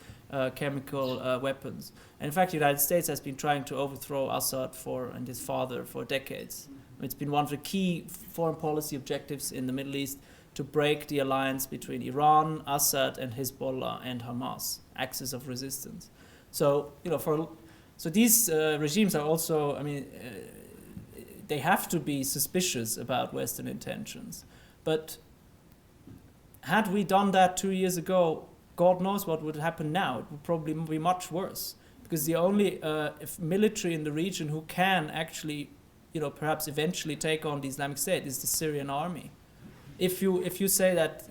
chemical weapons. And in fact, the United States has been trying to overthrow Assad and his father for decades. It's been one of the key foreign policy objectives in the Middle East to break the alliance between Iran, Assad, and Hezbollah and Hamas, axis of resistance. So, so these regimes are also, they have to be suspicious about Western intentions. But had we done that 2 years ago, God knows what would happen now. It would probably be much worse. Because the only military in the region who can actually, perhaps eventually take on the Islamic State is the Syrian army. If you say that,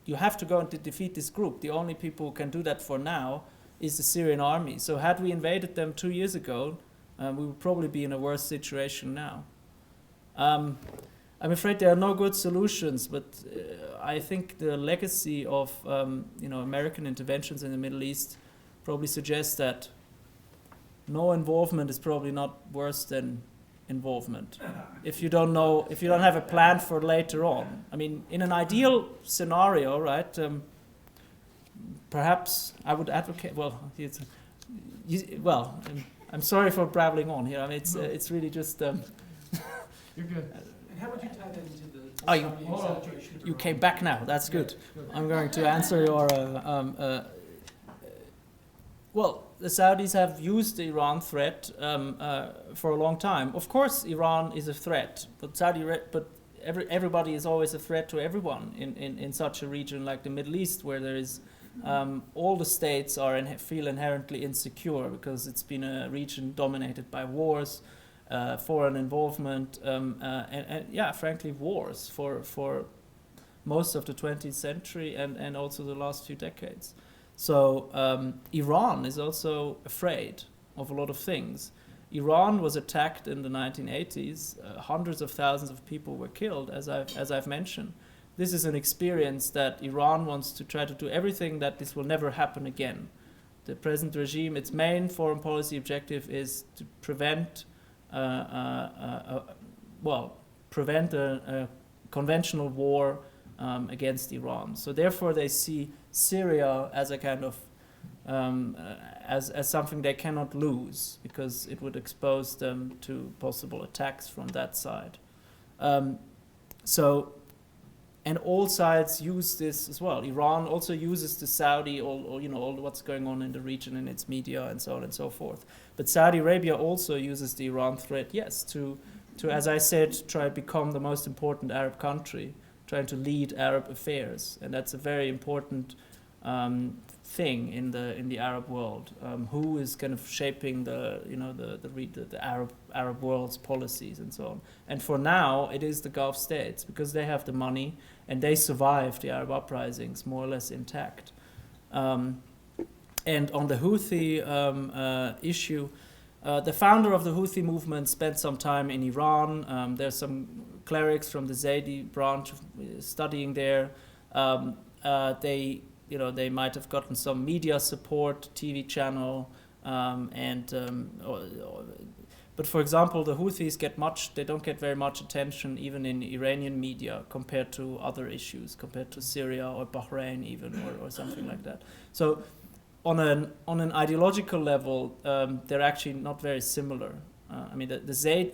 you have to go and defeat this group, the only people who can do that for now is the Syrian army. So had we invaded them 2 years ago, we would probably be in a worse situation now. I'm afraid there are no good solutions, but I think the legacy of American interventions in the Middle East probably suggests that no involvement is probably not worse than involvement. If you don't have a plan for later on. In an ideal scenario, right? Perhaps I would advocate. I'm sorry for babbling on here. It's really just. You're good. And how would you tie that into the You Saudi exaggeration of came Iran? back now. That's good. I'm going to answer your. The Saudis have used the Iran threat for a long time. Of course, Iran is a threat, but everybody is always a threat to everyone in such a region like the Middle East, where there is all the states feel inherently insecure because it's been a region dominated by wars, foreign involvement, and frankly, wars for most of the 20th century and also the last few decades. So Iran is also afraid of a lot of things. Iran was attacked in the 1980s. Hundreds of thousands of people were killed, as I've mentioned. This is an experience that Iran wants to try to do everything that this will never happen again. The present regime, its main foreign policy objective is to prevent a conventional war against Iran. So therefore they see Syria as a kind of as something they cannot lose, because it would expose them to possible attacks from that side. And all sides use this as well. Iran also uses the Saudi, all what's going on in the region in its media and so on and so forth. But Saudi Arabia also uses the Iran threat, yes, to as I said, try to become the most important Arab country, trying to lead Arab affairs, and that's a very important thing in the Arab world. Who is kind of shaping the Arab world's policies and so on. And for now, it is the Gulf states, because they have the money and they survived the Arab uprisings more or less intact. And on the Houthi issue, the founder of the Houthi movement spent some time in Iran. There's some clerics from the Zaidi branch studying there. They might have gotten some media support, TV channel, but for example, the Houthis they don't get very much attention even in Iranian media compared to other issues, compared to Syria or Bahrain even, or something like that. So on an ideological level, they're actually not very similar. I mean, the Zayd,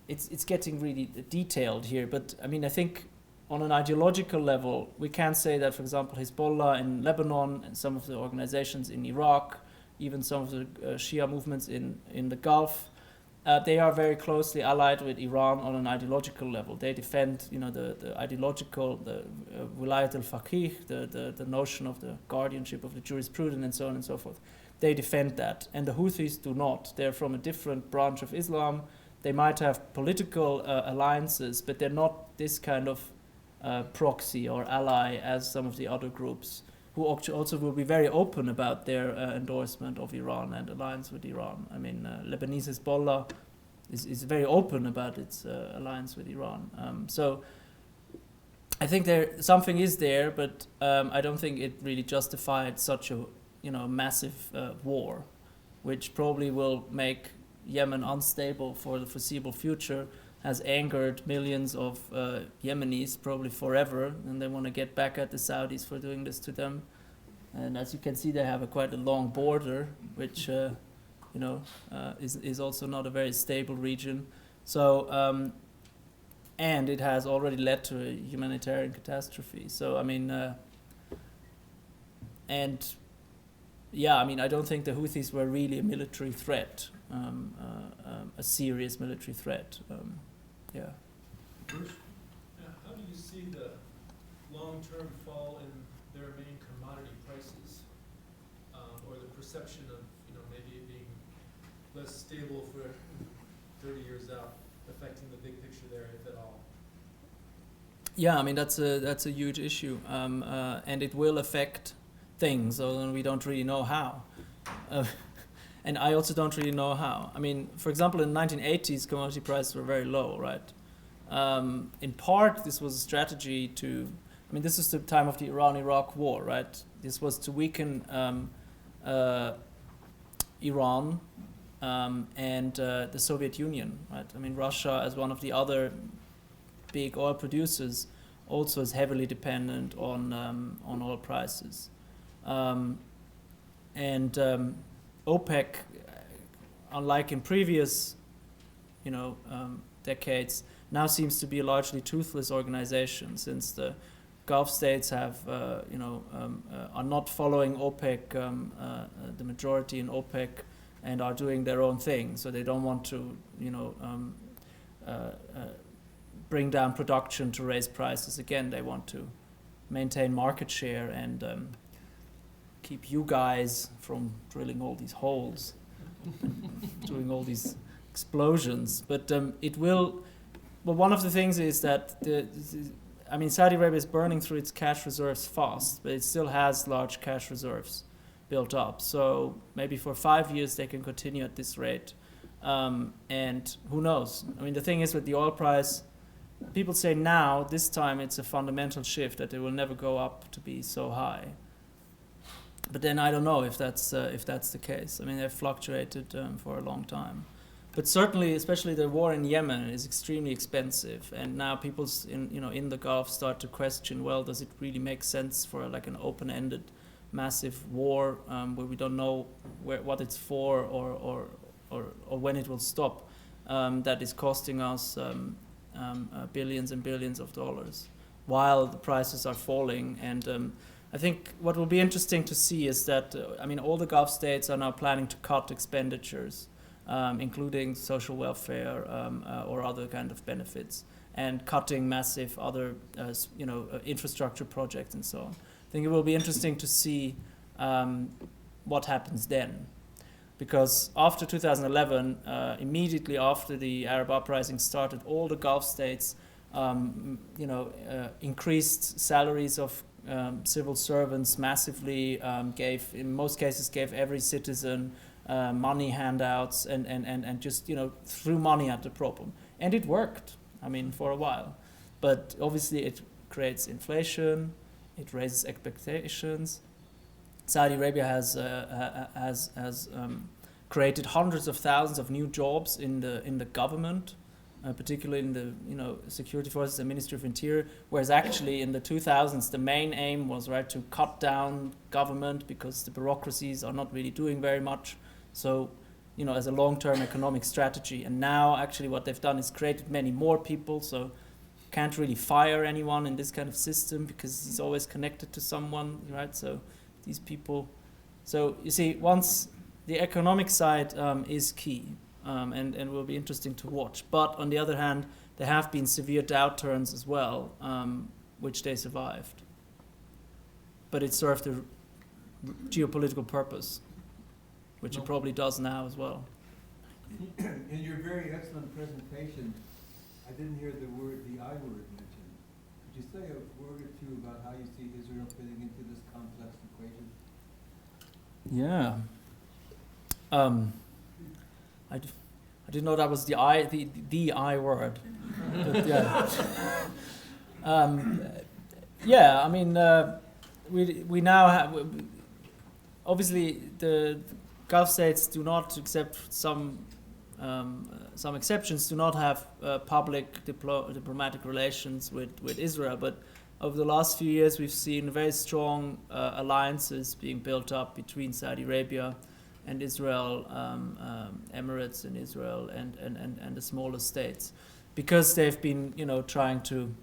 it's getting really detailed here, but I mean, I think on an ideological level, we can say that, for example, Hezbollah in Lebanon and some of the organizations in Iraq, even some of the Shia movements in the Gulf, they are very closely allied with Iran on an ideological level. They defend, the ideological, the wilayat al-faqih, the notion of the guardianship of the jurisprudence and so on and so forth. They defend that, and the Houthis do not. They're from a different branch of Islam. They might have political alliances, but they're not this kind of proxy or ally as some of the other groups, who also will be very open about their endorsement of Iran and alliance with Iran. I mean, Lebanese Hezbollah is very open about its alliance with Iran. So I think something is there, but I don't think it really justified such a massive war, which probably will make Yemen unstable for the foreseeable future, has angered millions of Yemenis probably forever, and they want to get back at the Saudis for doing this to them. And as you can see, they have quite a long border, which is also not a very stable region. So, and it has already led to a humanitarian catastrophe. So I mean, I don't think the Houthis were really a military threat, a serious military threat. Yeah. Bruce? How do you see the long-term fall in their main commodity prices, or the perception of maybe it being less stable for 30 years out, affecting the big picture there, if at all? Yeah, I mean that's a huge issue, and it will affect things, although we don't really know how. And I also don't really know how. I mean, for example, in the 1980s, commodity prices were very low, right? In part, this was a strategy this is the time of the Iran-Iraq war, right? This was to weaken Iran and the Soviet Union, right? I mean, Russia, as one of the other big oil producers, also is heavily dependent on oil prices. OPEC, unlike in previous, decades, now seems to be a largely toothless organization, since the Gulf states have, are not following OPEC, the majority in OPEC, and are doing their own thing. So they don't want to, bring down production to raise prices again. They want to maintain market share and keep you guys from drilling all these holes, doing all these explosions. But it will. Well, one of the things is that Saudi Arabia is burning through its cash reserves fast, but it still has large cash reserves built up. So maybe for 5 years they can continue at this rate, and who knows? I mean, the thing is with the oil price, people say now this time it's a fundamental shift that it will never go up to be so high. But then I don't know if that's the case. I mean, they've fluctuated for a long time. But certainly, especially the war in Yemen is extremely expensive, and now people in the Gulf start to question: well, does it really make sense for like an open-ended massive war where we don't know what it's for or when it will stop, that is costing us billions and billions of dollars while the prices are falling. And I think what will be interesting to see is that, all the Gulf states are now planning to cut expenditures, including social welfare or other kind of benefits, and cutting massive other, infrastructure projects and so on. I think it will be interesting to see what happens then. Because after 2011, immediately after the Arab uprising started, all the Gulf states, increased salaries of civil servants massively, in most cases gave every citizen money handouts and just, threw money at the problem. And it worked, for a while. But obviously it creates inflation, it raises expectations. Saudi Arabia has created hundreds of thousands of new jobs in the government, particularly in the security forces and Ministry of Interior, whereas actually in the 2000s the main aim was to cut down government because the bureaucracies are not really doing very much. So as a long-term economic strategy. And now actually what they've done is created many more people, so can't really fire anyone in this kind of system because he's always connected to someone, right? So these people, so you see, once the economic side is key, and will be interesting to watch. But on the other hand, there have been severe downturns as well, which they survived. But it served a geopolitical purpose, which it probably does now as well. In your very excellent presentation, I didn't hear the I word mentioned. Could you say a word or two about how you see Israel fitting into this complex equation? Yeah. I didn't know that was the I word. But yeah. We now have, obviously the Gulf states do not, except some exceptions, do not have public diplomatic relations with Israel. But over the last few years, we've seen very strong alliances being built up between Saudi Arabia and Israel, Emirates and Israel, and the smaller states, because they've been, trying to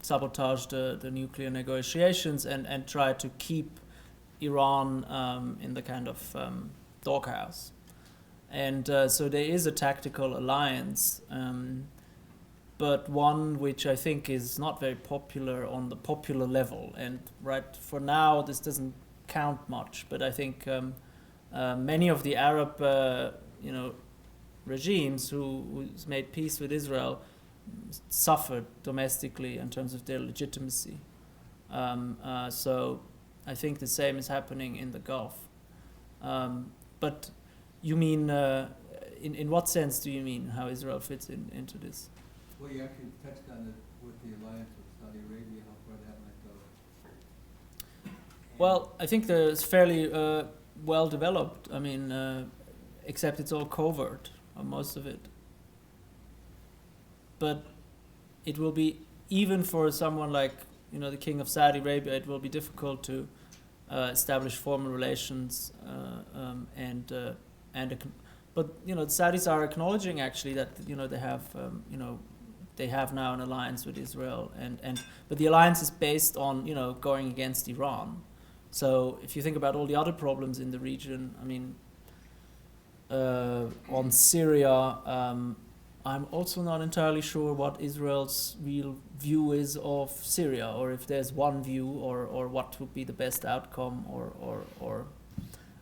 sabotage the nuclear negotiations and try to keep Iran in the kind of doghouse. And so there is a tactical alliance, but one which I think is not very popular on the popular level. And right for now, this doesn't count much, but I think many of the Arab, regimes who's made peace with Israel suffered domestically in terms of their legitimacy. So I think the same is happening in the Gulf. But you mean, in what sense do you mean how Israel fits into this? Well, you actually touched on it with the alliance with Saudi Arabia, how far that might go. Well, I think it's fairly well developed. Except it's all covert, or most of it. But it will be, even for someone like, the King of Saudi Arabia, it will be difficult to establish formal relations but the Saudis are acknowledging actually that they have now an alliance with Israel but the alliance is based on going against Iran. So if you think about all the other problems in the region, on Syria, I'm also not entirely sure what Israel's real view is of Syria, or if there's one view, or what would be the best outcome, or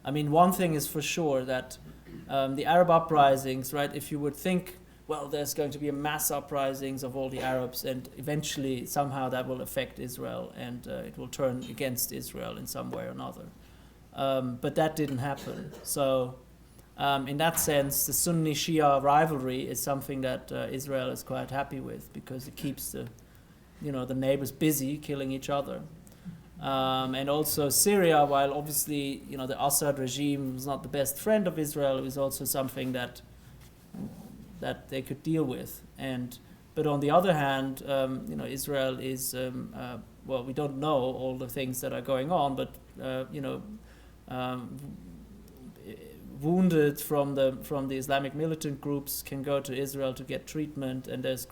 one thing is for sure that the Arab uprisings, right? If you would think, well, there's going to be a mass uprisings of all the Arabs, and eventually somehow that will affect Israel, and it will turn against Israel in some way or another. But that didn't happen. So in that sense, the Sunni-Shia rivalry is something that Israel is quite happy with, because it keeps the neighbors busy killing each other. And also Syria, while obviously the Assad regime was not the best friend of Israel, it was also something that they could deal with. But on the other hand, Israel is well, we don't know all the things that are going on, but wounded from the Islamic militant groups can go to Israel to get treatment, and there's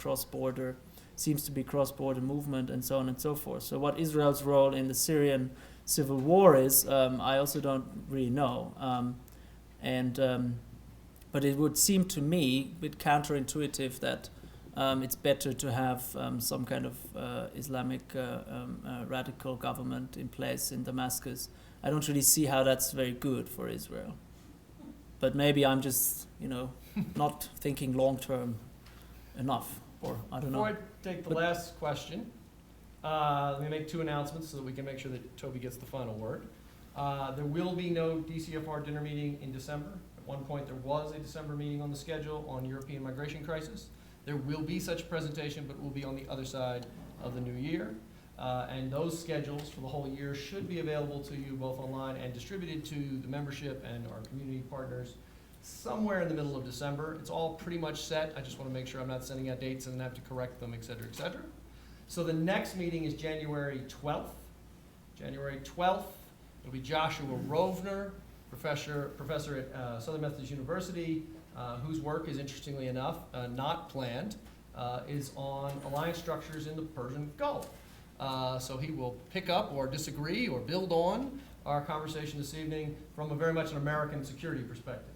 seems to be cross-border movement, and so on and so forth. So what Israel's role in the Syrian civil war is, I also don't really know. But it would seem to me a bit counterintuitive that it's better to have some kind of Islamic radical government in place in Damascus. I don't really see how that's very good for Israel. But maybe I'm just, not thinking long-term enough, or I don't know. Before I take the last question, let me make 2 announcements so that we can make sure that Toby gets the final word. There will be no DCFR dinner meeting in December. At one point, there was a December meeting on the schedule on European migration crisis. There will be such a presentation, but it will be on the other side of the new year. And those schedules for the whole year should be available to you both online and distributed to the membership and our community partners somewhere in the middle of December. It's all pretty much set. I just want to make sure I'm not sending out dates and then have to correct them, et cetera, et cetera. So the next meeting is January 12th. January 12th, it'll be Joshua Rovner, professor at Southern Methodist University, whose work is, interestingly enough, not planned, is on alliance structures in the Persian Gulf. So he will pick up or disagree or build on our conversation this evening from a very much an American security perspective.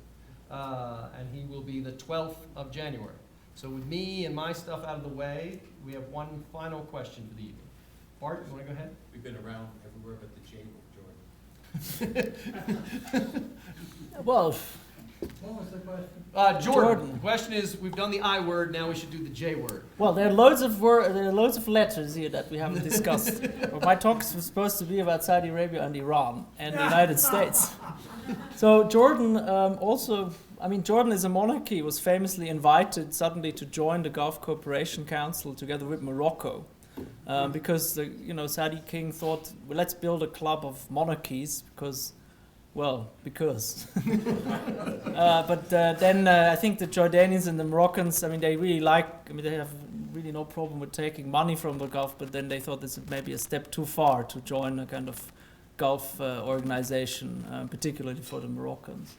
And he will be the 12th of January. So with me and my stuff out of the way, we have one final question for the evening. Bart, you want to go ahead? We've been around everywhere but the J book, Jordan. Well, What was the question? Jordan. The question is, we've done the I word, now we should do the J word. well, there are loads of letters here that we haven't discussed. Well, my talk was supposed to be about Saudi Arabia and Iran and the United States. So Jordan Jordan is a monarchy, was famously invited suddenly to join the Gulf Cooperation Council together with Morocco. Because the Saudi king thought, well, let's build a club of monarchies because. But then I think the Jordanians and the Moroccans, they have really no problem with taking money from the Gulf, but then they thought this was maybe a step too far to join a kind of Gulf organization, particularly for the Moroccans.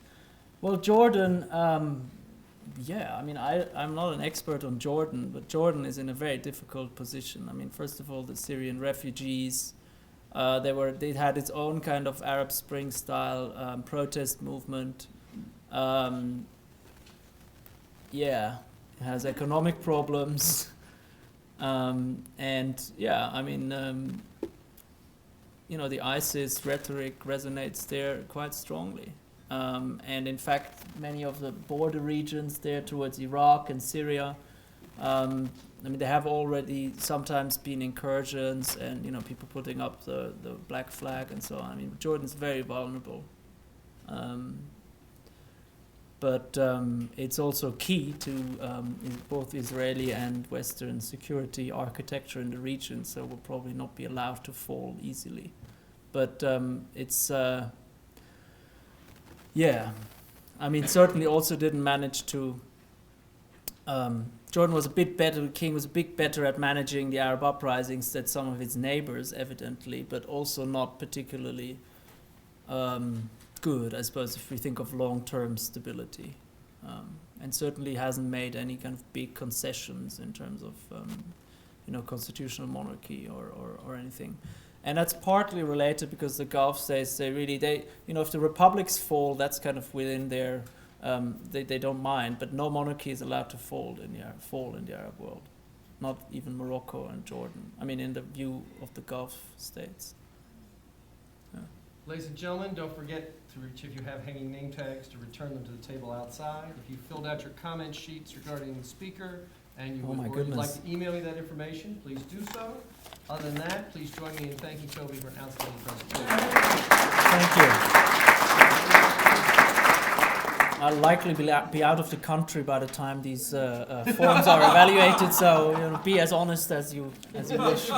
Well, Jordan, I'm not an expert on Jordan, but Jordan is in a very difficult position. I mean, first of all, the Syrian refugees. They had its own kind of Arab Spring style protest movement. It has economic problems, the ISIS rhetoric resonates there quite strongly. And in fact, many of the border regions there towards Iraq and Syria. There have already sometimes been incursions and, people putting up the black flag and so on. Jordan's very vulnerable. But it's also key to both Israeli and Western security architecture in the region, so will probably not be allowed to fall easily. But certainly also didn't manage to... Jordan was a bit better, the king was a bit better at managing the Arab uprisings than some of its neighbors, evidently, but also not particularly good, I suppose, if we think of long-term stability. And certainly hasn't made any kind of big concessions in terms of, constitutional monarchy or anything. And that's partly related because the Gulf states, if the republics fall, that's kind of within their... They don't mind, but no monarchy is allowed to fall in the Arab world. Not even Morocco and Jordan. In the view of the Gulf states. Yeah. Ladies and gentlemen, don't forget if you have hanging name tags, to return them to the table outside. If you filled out your comment sheets regarding the speaker and you would like to email me that information, please do so. Other than that, please join me in thanking Toby for an outstanding presentation. Thank you. I'll likely be out of the country by the time these forms are evaluated, so be as honest as you wish.